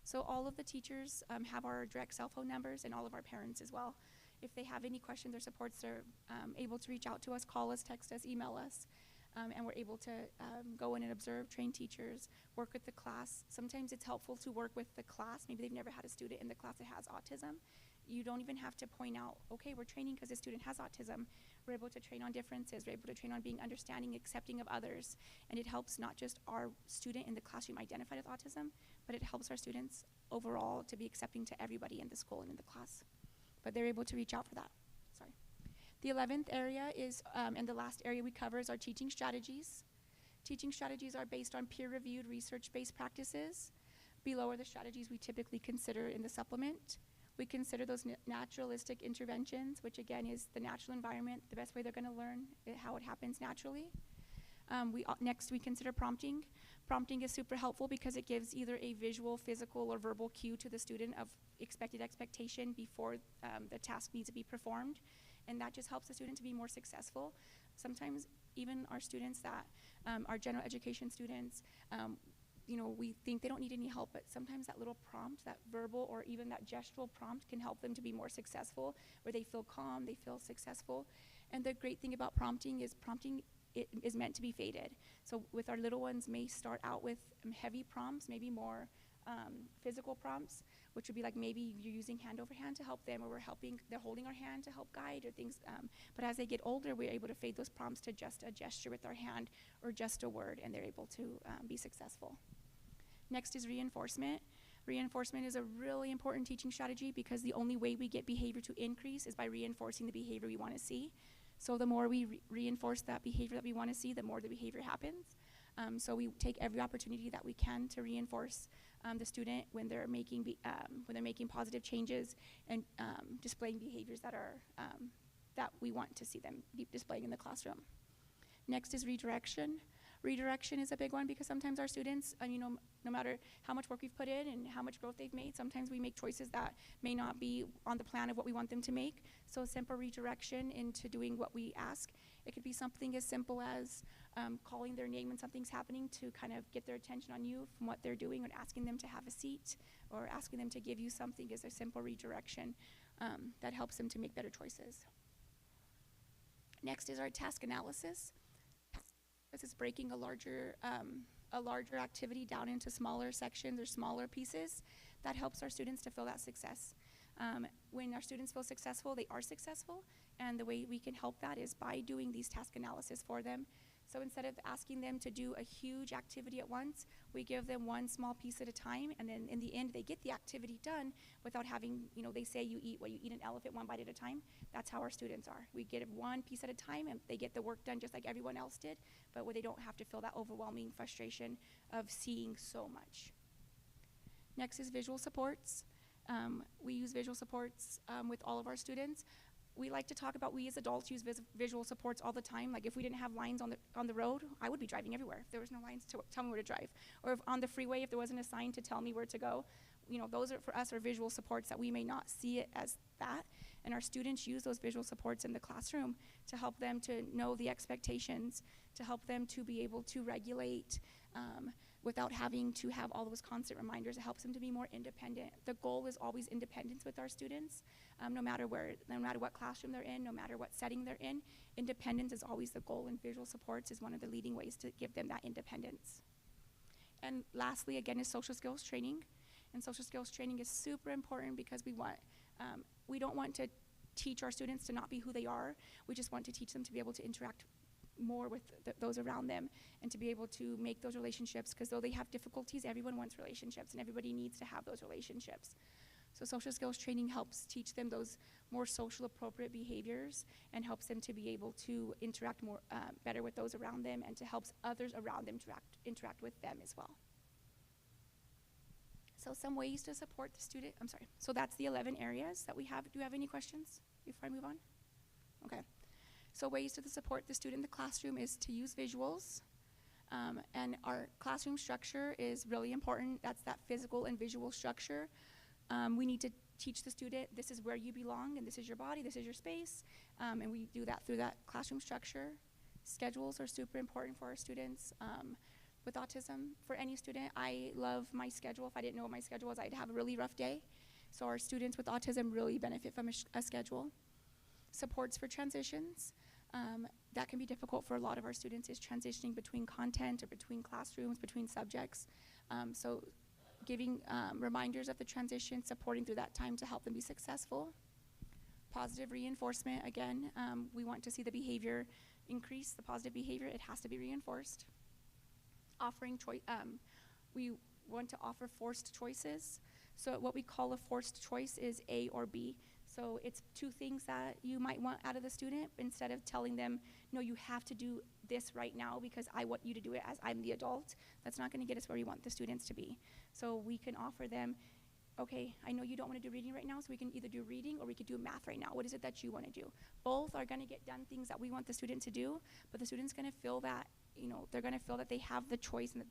So all of the teachers have our direct cell phone numbers, and all of our parents as well. If they have any questions or supports, they're able to reach out to us, call us, text us, email us. And we're able to go in and observe, train teachers, work with the class. Sometimes it's helpful to work with the class. Maybe they've never had a student in the class that has autism. You don't even have to point out, okay, we're training because this student has autism. We're able to train on differences. We're able to train on being understanding, accepting of others. And it helps not just our student in the classroom identified with autism, but it helps our students overall to be accepting to everybody in the school and in the class. But they're able to reach out for that. Sorry. The 11th area is, and the last area we cover is our teaching strategies. Teaching strategies are based on peer-reviewed, research-based practices. Below are the strategies we typically consider in the supplement. We consider those naturalistic interventions, which again is the natural environment, the best way they're going to learn how it happens naturally. Next, we consider prompting. Prompting is super helpful because it gives either a visual, physical, or verbal cue to the student of expected expectation before the task needs to be performed. And that just helps the student to be more successful. Sometimes even our students that are general education students, we think they don't need any help, but sometimes that little prompt, that verbal or even that gestural prompt can help them to be more successful, where they feel calm, they feel successful. And the great thing about prompting it is meant to be faded. So with our little ones may start out with heavy prompts, maybe more physical prompts, which would be like maybe you're using hand over hand to help them, or they're holding our hand to help guide or things. But as they get older, we're able to fade those prompts to just a gesture with our hand or just a word, and they're able to be successful. Next is reinforcement. Reinforcement is a really important teaching strategy because the only way we get behavior to increase is by reinforcing the behavior we want to see. So the more we reinforce that behavior that we want to see, the more the behavior happens. So we take every opportunity that we can to reinforce the student when they're making positive changes and displaying behaviors that we want to see them displaying in the classroom. Next is redirection. Redirection is a big one because sometimes our students, no matter how much work we've put in and how much growth they've made, sometimes we make choices that may not be on the plan of what we want them to make. So a simple redirection into doing what we ask. It could be something as simple as calling their name when something's happening to kind of get their attention on you from what they're doing, or asking them to have a seat, or asking them to give you something is a simple redirection that helps them to make better choices. Next is our task analysis. This is breaking a larger activity down into smaller sections or smaller pieces. That helps our students to feel that success. When our students feel successful, they are successful, and the way we can help that is by doing these task analysis for them. So instead of asking them to do a huge activity at once, we give them one small piece at a time, and then in the end, they get the activity done without having, they say you eat an elephant one bite at a time. That's how our students are. We get it one piece at a time, and they get the work done just like everyone else did, but where they don't have to feel that overwhelming frustration of seeing so much. Next is visual supports. We use visual supports with all of our students. We like to talk about, we as adults use visual supports all the time. Like if we didn't have lines on the road, I would be driving everywhere if there was no lines to tell me where to drive. Or if on the freeway, if there wasn't a sign to tell me where to go. Those are for us are visual supports that we may not see it as that. And our students use those visual supports in the classroom to help them to know the expectations, to help them to be able to regulate without having to have all those constant reminders. It helps them to be more independent. The goal is always independence with our students, no matter what classroom they're in, no matter what setting they're in. Independence is always the goal, and visual supports is one of the leading ways to give them that independence. And lastly, again, is social skills training. And social skills training is super important because we don't want to teach our students to not be who they are. We just want to teach them to be able to interact more with those around them and to be able to make those relationships, because though they have difficulties, everyone wants relationships and everybody needs to have those relationships. So social skills training helps teach them those more social appropriate behaviors and helps them to be able to interact more better with those around them, and to help others around them interact with them as well. So some ways to support the student, so that's the 11 areas that we have. Do you have any questions before I move on? Okay. So ways to support the student in the classroom is to use visuals. And our classroom structure is really important. That's that physical and visual structure. We need to teach the student, this is where you belong, and this is your body, this is your space. And we do that through that classroom structure. Schedules are super important for our students. With autism, for any student, I love my schedule. If I didn't know what my schedule was, I'd have a really rough day. So our students with autism really benefit from a schedule. Supports for transitions. That can be difficult for a lot of our students, is transitioning between content or between classrooms, between subjects. So giving reminders of the transition, supporting through that time to help them be successful. Positive reinforcement, again, we want to see the behavior increase, the positive behavior, it has to be reinforced. Offering choice, we want to offer forced choices. So what we call a forced choice is A or B. So it's two things that you might want out of the student, instead of telling them, no, you have to do this right now because I want you to do it as I'm the adult. That's not gonna get us where we want the students to be. So we can offer them, okay, I know you don't wanna do reading right now, so we can either do reading or we could do math right now. What is it that you wanna do? Both are gonna get done things that we want the student to do, but the student's gonna feel that, they're gonna feel that they have the choice and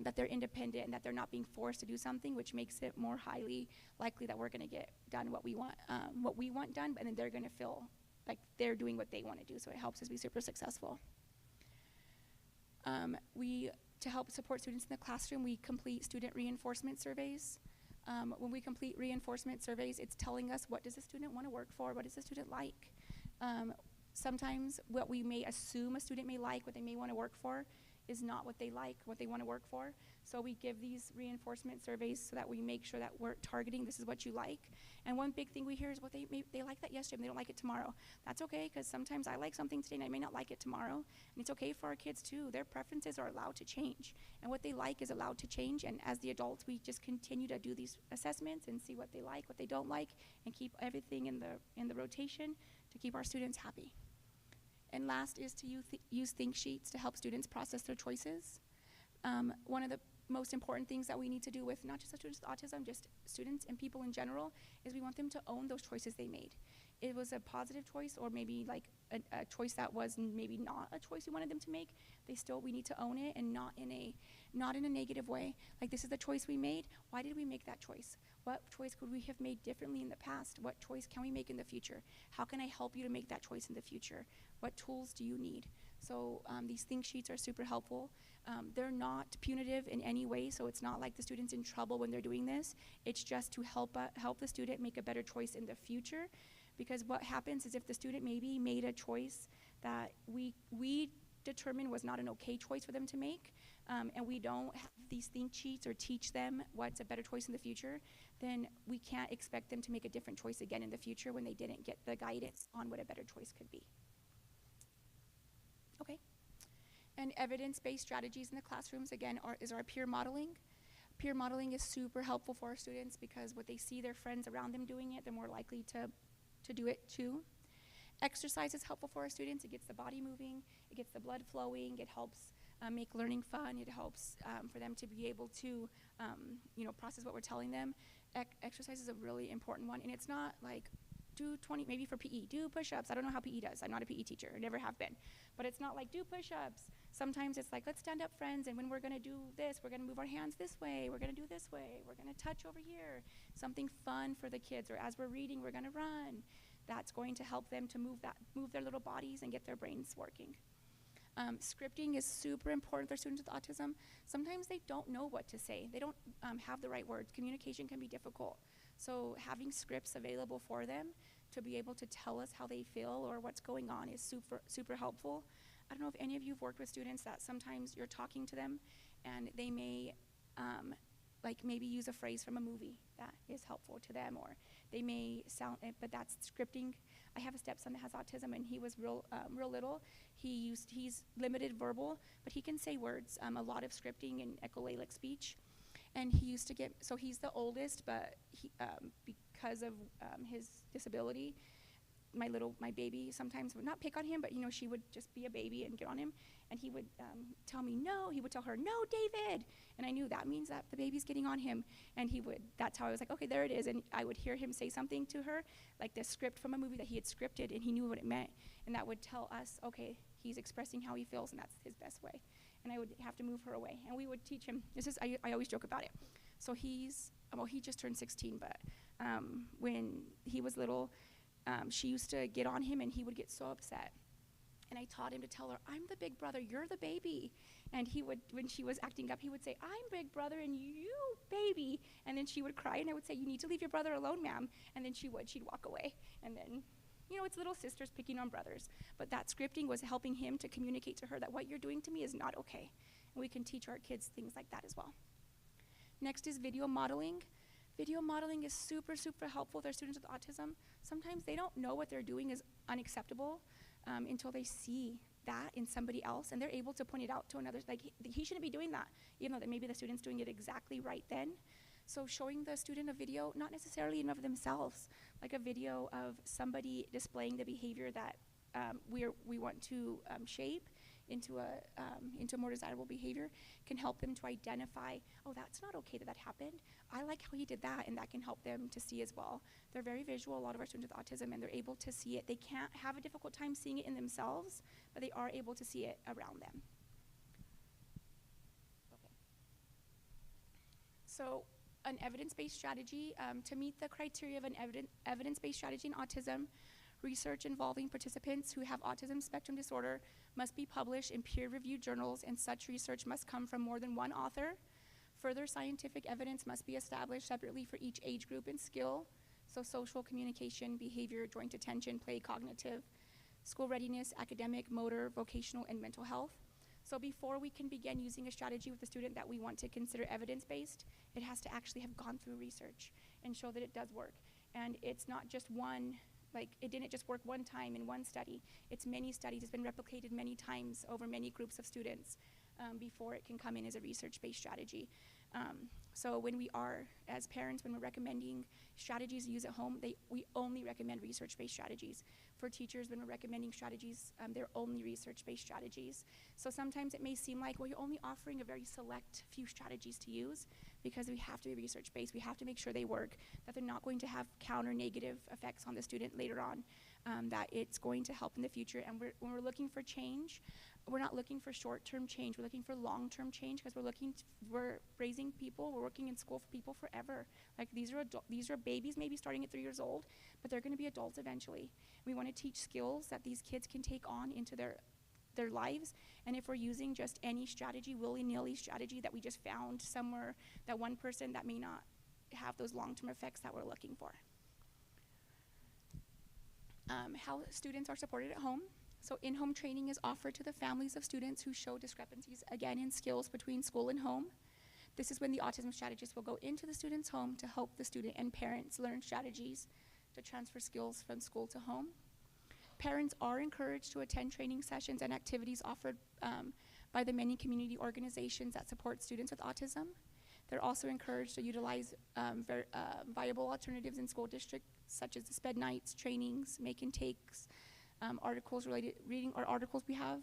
that they're independent and that they're not being forced to do something, which makes it more highly likely that we're gonna get done what we want done, and then they're gonna feel like they're doing what they wanna do, so it helps us be super successful. To help support students in the classroom, we complete student reinforcement surveys. When we complete reinforcement surveys, it's telling us, what does the student wanna work for, what does the student like? Sometimes what we may assume a student may like, what they may wanna work for, is not what they like, what they want to work for. So we give these reinforcement surveys so that we make sure that we're targeting, this is what you like. And one big thing we hear is, well, they like that yesterday and they don't like it tomorrow. That's okay, because sometimes I like something today and I may not like it tomorrow. And it's okay for our kids too. Their preferences are allowed to change. And what they like is allowed to change. And as the adults, we just continue to do these assessments and see what they like, what they don't like, and keep everything in the rotation to keep our students happy. And last is to use think sheets to help students process their choices. One of the most important things that we need to do with not just the students with autism, just students and people in general, is we want them to own those choices they made. It was a positive choice, or maybe like a choice that was maybe not a choice we wanted them to make. We need to own it, and not in a negative way. Like, this is the choice we made. Why did we make that choice? What choice could we have made differently in the past? What choice can we make in the future? How can I help you to make that choice in the future? What tools do you need? So these think sheets are super helpful. They're not punitive in any way, so it's not like the student's in trouble when they're doing this. It's just to help the student make a better choice in the future. Because what happens is, if the student maybe made a choice that we determined was not an okay choice for them to make, and we don't have these think sheets or teach them what's a better choice in the future, then we can't expect them to make a different choice again in the future when they didn't get the guidance on what a better choice could be. Okay. And evidence-based strategies in the classrooms, again, is our peer modeling. Peer modeling is super helpful for our students, because what they see their friends around them doing it, they're more likely to do it too. Exercise is helpful for our students. It gets the body moving, it gets the blood flowing, it helps make learning fun, it helps for them to be able to process what we're telling them. Exercise is a really important one, and it's not like, do 20, maybe for PE, do push-ups. I don't know how PE does. I'm not a PE teacher, I never have been. But it's not like, do push-ups. Sometimes it's like, let's stand up, friends, and when we're gonna do this, we're gonna move our hands this way, we're gonna do this way, we're gonna touch over here. Something fun for the kids, or as we're reading, we're gonna run. That's going to help them to move their little bodies and get their brains working. Scripting is super important for students with autism. Sometimes they don't know what to say. They don't have the right words. Communication can be difficult. So having scripts available for them to be able to tell us how they feel or what's going on is super, super helpful. I don't know if any of you have worked with students that sometimes you're talking to them and they may maybe use a phrase from a movie that is helpful to them, or they may sound, but that's scripting. I have a stepson that has autism, and he was real little. He's limited verbal, but he can say words, a lot of scripting and echolalic speech. And he used to get, so he's the oldest, but he, because of his disability, my baby sometimes would not pick on him, but she would just be a baby and get on him, and he would tell me no. He would tell her, no, David, and I knew that means that the baby's getting on him, and that's how I was like, okay, there it is. And I would hear him say something to her, like the script from a movie that he had scripted, and he knew what it meant, and that would tell us, okay, he's expressing how he feels, and that's his best way. and I would have to move her away. And we would teach him, I always joke about it. So he just turned 16, but when he was little, she used to get on him and he would get so upset. And I taught him to tell her, I'm the big brother, you're the baby. And he would, when she was acting up, he would say, I'm big brother and you baby. And then she would cry and I would say, you need to leave your brother alone, ma'am. And then she'd walk away. And then, it's little sisters picking on brothers. But that scripting was helping him to communicate to her that what you're doing to me is not okay. And we can teach our kids things like that as well. Next is video modeling. Video modeling is super, super helpful with our students with autism. Sometimes they don't know what they're doing is unacceptable until they see that in somebody else, and they're able to point it out to another, like, he shouldn't be doing that, even though that maybe the student's doing it exactly right then. So showing the student a video, not necessarily in of themselves, like a video of somebody displaying the behavior that we want to shape into more desirable behavior, can help them to identify, oh, that's not okay that happened. I like how he did that, and that can help them to see as well. They're very visual, a lot of our students with autism, and they're able to see it. They can't have a difficult time seeing it in themselves, but they are able to see it around them. Okay. So an evidence-based strategy, to meet the criteria of an evidence-based strategy in autism, research involving participants who have autism spectrum disorder must be published in peer-reviewed journals, and such research must come from more than one author. Further scientific evidence must be established separately for each age group and skill, so social, communication, behavior, joint attention, play, cognitive, school readiness, academic, motor, vocational, and mental health. So before we can begin using a strategy with a student that we want to consider evidence-based, it has to actually have gone through research and show that it does work. And it's not just one, like, it didn't just work one time in one study. It's many studies. It's been replicated many times over many groups of students before it can come in as a research-based strategy. So when we are, as parents, when we're recommending strategies to use at home, we only recommend research-based strategies. For teachers, when we're recommending strategies, they're only research-based strategies. So sometimes it may seem like, well, you're only offering a very select few strategies to use, because we have to be research-based. We have to make sure they work, that they're not going to have counter-negative effects on the student later on, that it's going to help in the future. And when we're looking for change, we're not looking for short-term change. We're looking for long-term change, because we're raising people. We're working in school for people forever. Like, these are babies maybe starting at 3 years old, but they're going to be adults eventually. We want to teach skills that these kids can take on into their lives. And if we're using just any strategy, willy-nilly strategy that we just found somewhere, that one person, that may not have those long-term effects that we're looking for. How students are supported at home. So in-home training is offered to the families of students who show discrepancies, again, in skills between school and home. This is when the autism strategist will go into the student's home to help the student and parents learn strategies to transfer skills from school to home. Parents are encouraged to attend training sessions and activities offered by the many community organizations that support students with autism. They're also encouraged to utilize viable alternatives in school districts, such as the SPED nights, trainings, make and takes, articles related, reading or articles we have,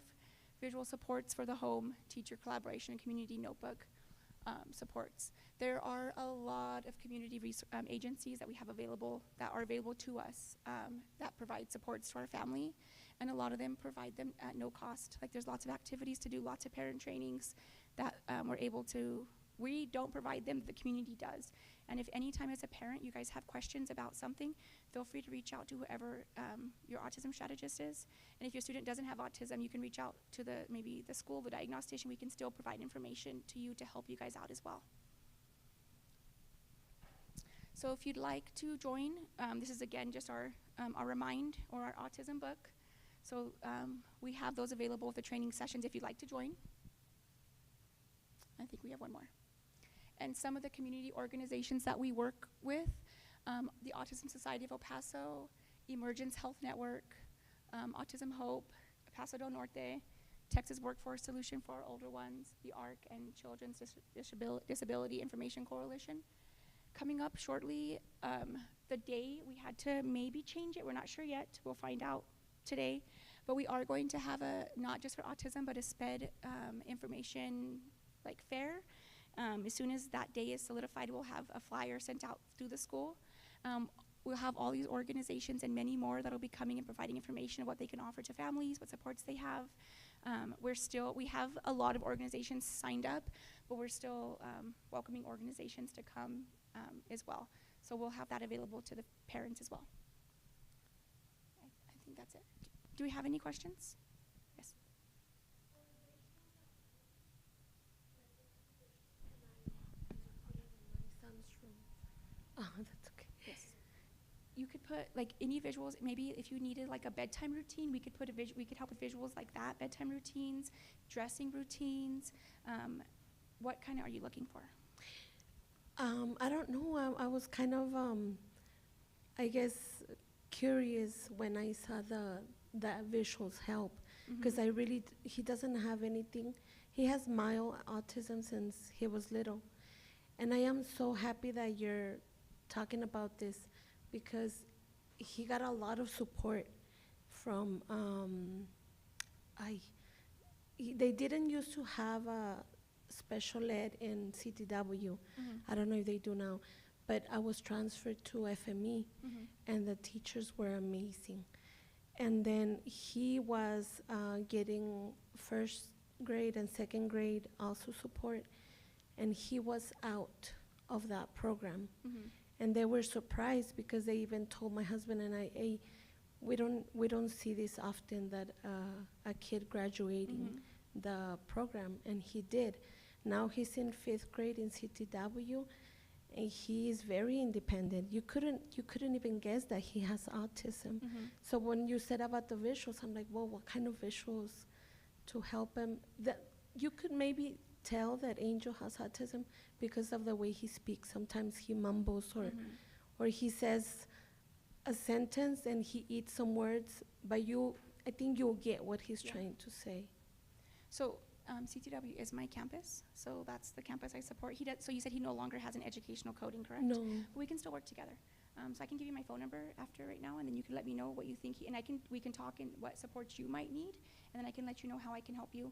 visual supports for the home, teacher collaboration, and community notebook supports. There are a lot of community agencies that we have available, that are available to us, that provide supports to our family, and a lot of them provide them at no cost. Like, there's lots of activities to do, lots of parent trainings that we don't provide them, the community does. And if anytime as a parent you guys have questions about something, feel free to reach out to whoever your autism strategist is. And if your student doesn't have autism, you can reach out to maybe the school, the diagnostician. We can still provide information to you to help you guys out as well. So if you'd like to join, this is again just our Remind, or our autism book. So we have those available with the training sessions if you'd like to join. I think we have one more. And some of the community organizations that we work with, the Autism Society of El Paso, Emergence Health Network, Autism Hope, Paso del Norte, Texas Workforce Solution for Older Ones, the ARC, and Children's Disability Information Coalition. Coming up shortly, the day we had to maybe change it, we're not sure yet, we'll find out today, but we are going to have not just for autism, but a SPED information fair. As soon as that day is solidified, we'll have a flyer sent out through the school. we'll have all these organizations and many more that'll be coming and providing information of what they can offer to families, what supports they have. We have a lot of organizations signed up, but we're still welcoming organizations to come as well. So we'll have that available to the parents as well. I think that's it. Do we have any questions? Yes. Oh, that's okay. Yes. You could put like any visuals. Maybe if you needed like a bedtime routine, we could put we could help with visuals like that. Bedtime routines, dressing routines. What kind are you looking for? I don't know. I was kind of, I guess, curious when I saw that visuals help, because he doesn't have anything. He has mild autism since he was little, and I am so happy that you're talking about this, because he got a lot of support from. They didn't used to have a special ed in CTW. I don't know if they do now, but I was transferred to FME, and the teachers were amazing. And then he was getting first grade and second grade also support, and he was out of that program. And they were surprised, because they even told my husband and I, hey, we don't see this often, that a kid graduating the program, and he did. Now he's in 5th grade in CTW, and he is very independent. You couldn't even guess that he has autism. So when you said about the visuals, I'm like, well, what kind of visuals to help him? That you could maybe tell that Angel has autism because of the way he speaks. Sometimes he mumbles, or he says a sentence and he eats some words, but I think you'll get what he's trying to say. So CTW is my campus, so that's the campus I support. So you said he no longer has an educational coding, correct? No. We can still work together. So I can give you my phone number after right now, and then you can let me know what you think, we can talk and what supports you might need, and then I can let you know how I can help you.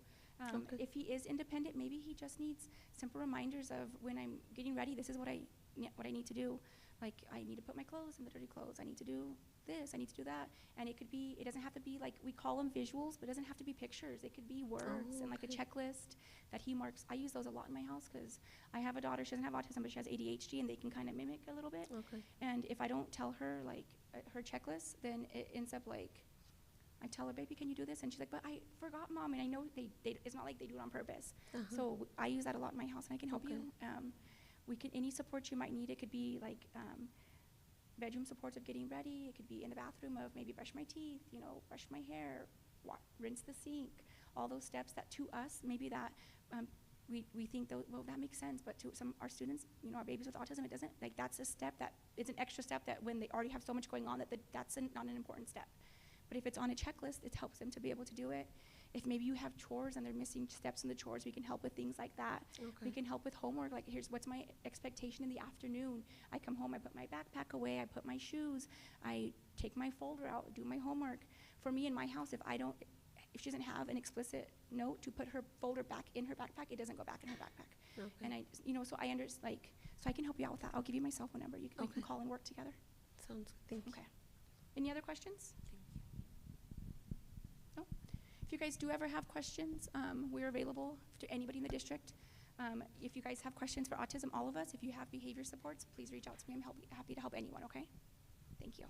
Okay. If he is independent, maybe he just needs simple reminders of, when I'm getting ready, this is what I need to do. Like, I need to put my clothes in the dirty clothes. I need to do this, I need to do that. And it doesn't have to be like, we call them visuals, but it doesn't have to be pictures. It could be words and like a checklist that he marks. I use those a lot in my house, because I have a daughter, she doesn't have autism, but she has ADHD, and they can kind of mimic a little bit. Okay. And if I don't tell her like her checklist, then it ends up like, I tell her, baby, can you do this? And she's like, but I forgot, Mom. And I know it's not like they do it on purpose. So I use that a lot in my house, and I can help you. Any support you might need. It could be like bedroom supports of getting ready. It could be in the bathroom of maybe brush my teeth, brush my hair, rinse the sink. All those steps that to us, maybe that we think, well, that makes sense, but to our students, our babies with autism, it doesn't. Like, that's a step that it's an extra step that when they already have so much going on, that's not an important step. But if it's on a checklist, it helps them to be able to do it. If maybe you have chores and they're missing steps in the chores, we can help with things like that. Okay. We can help with homework, like, here's what's my expectation in the afternoon. I come home, I put my backpack away, I put my shoes, I take my folder out, do my homework. For me in my house, if she doesn't have an explicit note to put her folder back in her backpack, it doesn't go back in her backpack. Okay. And so I understand, so I can help you out with that. I'll give you my cell phone number. We can call and work together. Sounds good. Thank you. Okay. Any other questions? No? If you guys do ever have questions, we're available to anybody in the district. If you guys have questions for autism, all of us, if you have behavior supports, please reach out to me. I'm happy to help anyone, okay? Thank you.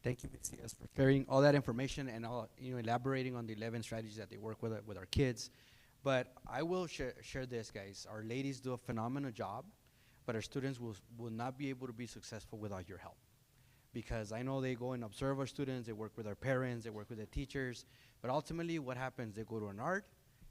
Thank you, Ms. Diaz, for sharing all that information and elaborating on the 11 strategies that they work with our kids. But I will share this, guys. Our ladies do a phenomenal job, but our students will not be able to be successful without your help. Because I know they go and observe our students, they work with our parents, they work with the teachers, but ultimately what happens, they go to an art,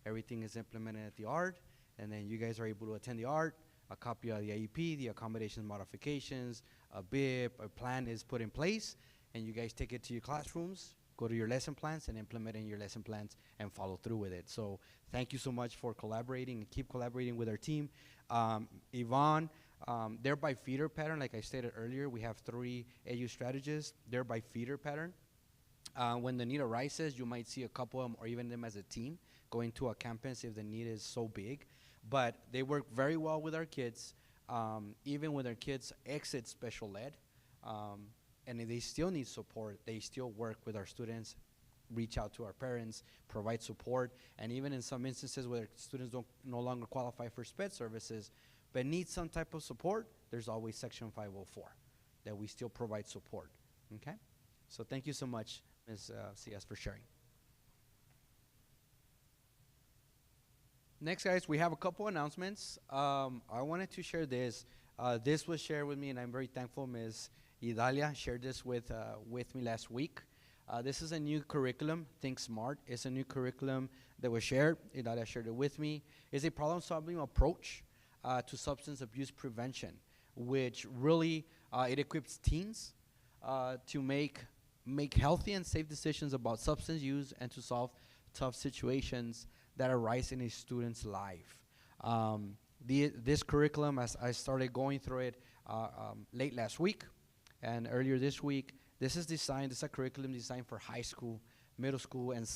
everything is implemented at the art, and then you guys are able to attend the art, a copy of the IEP, the accommodations modifications, a BIP, a plan is put in place, and you guys take it to your classrooms, go to your lesson plans, and implement in your lesson plans and follow through with it. So thank you so much for collaborating, and keep collaborating with our team. Yvonne, they're by feeder pattern. Like I stated earlier, we have 3 AU strategists. They're by feeder pattern. When the need arises, you might see a couple of them or even them as a team going to a campus if the need is so big. But they work very well with our kids, even when their kids exit special ed, and if they still need support, they still work with our students, reach out to our parents, provide support, and even in some instances where students don't no longer qualify for SPED services, but need some type of support, there's always Section 504 that we still provide support. Okay? So thank you so much, Ms. CS, for sharing. Next, guys, we have a couple announcements. I wanted to share this. This was shared with me, and I'm very thankful Ms. Idalia shared this with me last week. This is a new curriculum, Think Smart. It's a new curriculum that was shared. Idalia shared it with me. It's a problem-solving approach to substance abuse prevention, which really it equips teens to make healthy and safe decisions about substance use and to solve tough situations that arise in a student's life. This curriculum, as I started going through it late last week and earlier this week, this is a curriculum designed for high school, middle school, and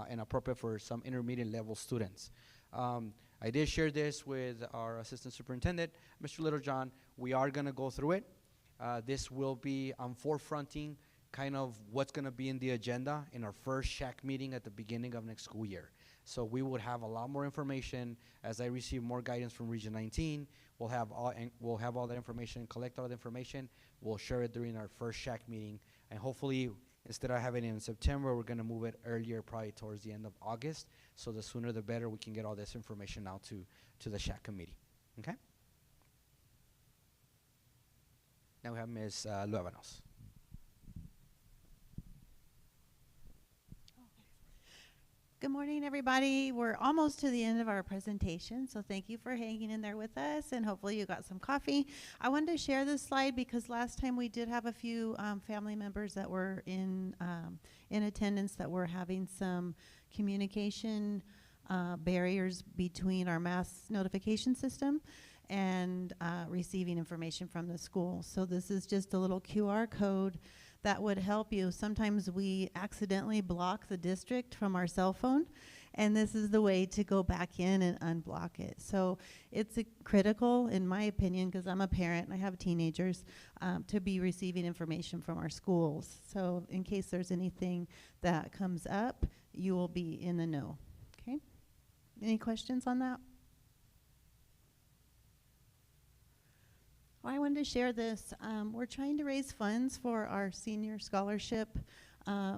and appropriate for some intermediate level students. I did share this with our assistant superintendent, Mr. Littlejohn. We are gonna go through it. This will be forefronting kind of what's gonna be in the agenda in our first SHAC meeting at the beginning of next school year. So we would have a lot more information as I receive more guidance from Region 19. We'll have all that information, collect all the information. We'll share it during our first SHAC meeting, and hopefully, instead of having it in September, we're gonna move it earlier, probably towards the end of August. So the sooner the better we can get all this information out to the SHAC committee. Okay? Now we have Ms. Luevanos. Good morning, everybody. We're almost to the end of our presentation, so thank you for hanging in there with us, and hopefully you got some coffee. I wanted to share this slide because last time we did have a few family members that were in attendance that were having some communication barriers between our mass notification system and receiving information from the school. So this is just a little QR code that would help you. Sometimes we accidentally block the district from our cell phone, and this is the way to go back in and unblock it. So it's critical, in my opinion, because I'm a parent and I have teenagers, to be receiving information from our schools. So in case there's anything that comes up, you will be in the know. Okay? Any questions on that? I wanted to share this. We're trying to raise funds for our senior scholarship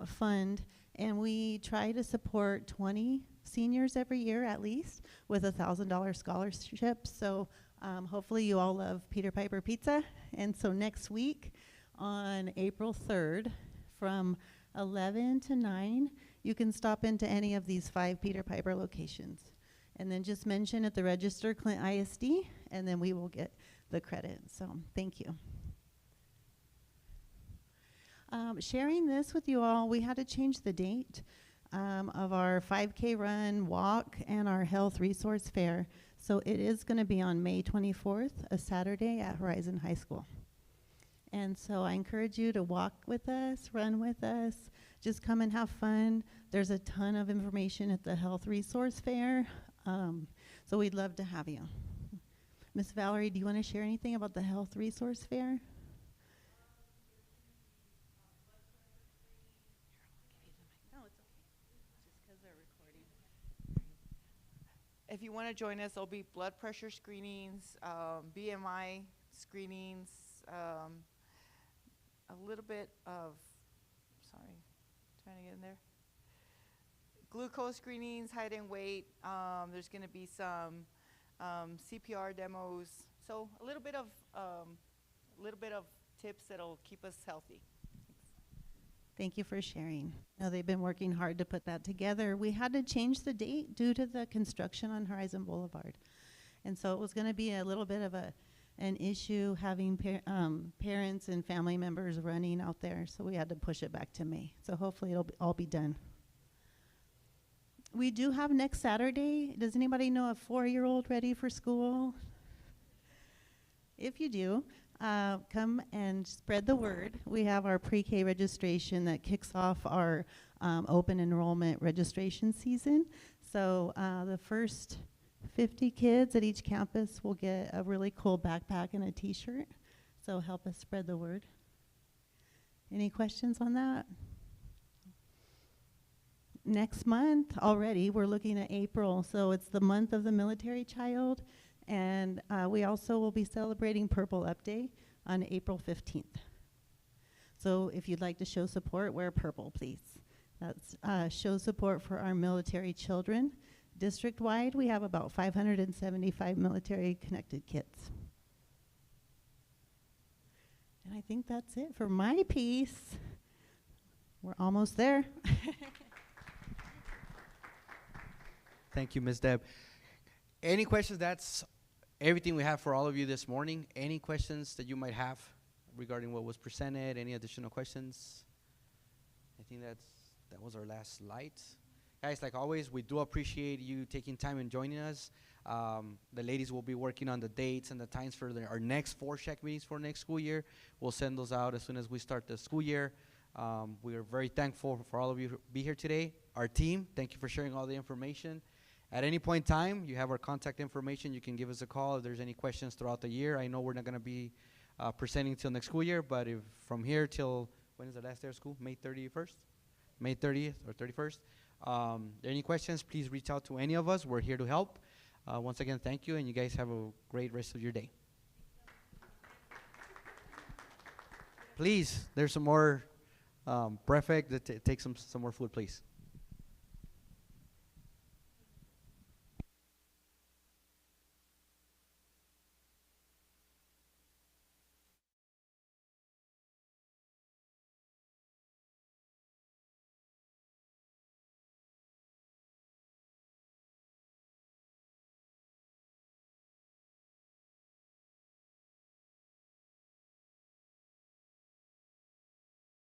fund, and we try to support 20 seniors every year at least with $1,000 scholarships. So hopefully you all love Peter Piper Pizza. And so next week on April 3rd from 11 to 9, you can stop into any of these 5 Peter Piper locations. And then just mention at the register Clint ISD, and then we will get the credit. So thank you. Sharing this with you all, we had to change the date of our 5K run, walk, and our health resource fair. So it is going to be on May 24th, a Saturday at Horizon High School. And so I encourage you to walk with us, run with us, just come and have fun. There's a ton of information at the health resource fair. So we'd love to have you. Miss Valerie, do you want to share anything about the health resource fair? No, it's okay. Just because they're recording. If you want to join us, there'll be blood pressure screenings, BMI screenings, a little bit of, trying to get in there. Glucose screenings, height and weight. There's going to be some CPR demos. So a little bit of tips that'll keep us healthy. Thank you for sharing. No, they've been working hard to put that together. We had to change the date due to the construction on Horizon Boulevard. And so it was going to be a little bit of an issue having parents and family members running out there. So we had to push it back to May. So hopefully it'll all be done. We do have next Saturday. Does anybody know a 4-year-old ready for school? If you do, come and spread the word. We have our pre-K registration that kicks off our open enrollment registration season. So the first 50 kids at each campus will get a really cool backpack and a t-shirt. So help us spread the word. Any questions on that? Next month already, we're looking at April. So it's the month of the military child. And we also will be celebrating Purple Up Day on April 15th. So if you'd like to show support, wear purple, please. That's show support for our military children. District-wide, we have about 575 military-connected kids. And I think that's it for my piece. We're almost there. Thank you, Ms. Deb. Any questions? That's everything we have for all of you this morning. Any questions that you might have regarding what was presented? Any additional questions? I think that was our last slide. Guys, like always, we do appreciate you taking time and joining us. The ladies will be working on the dates and the times for our next 4 SHAC meetings for next school year. We'll send those out as soon as we start the school year. We are very thankful for all of you to be here today. Our team, thank you for sharing all the information. At any point in time, you have our contact information. You can give us a call if there's any questions throughout the year. I know we're not going to be presenting till next school year, but if from here till, when is the last day of school? May 31st? May 30th or 31st. Any questions, please reach out to any of us. We're here to help. Once again, thank you, and you guys have a great rest of your day. Please, there's some more prefect. Take some more food, please.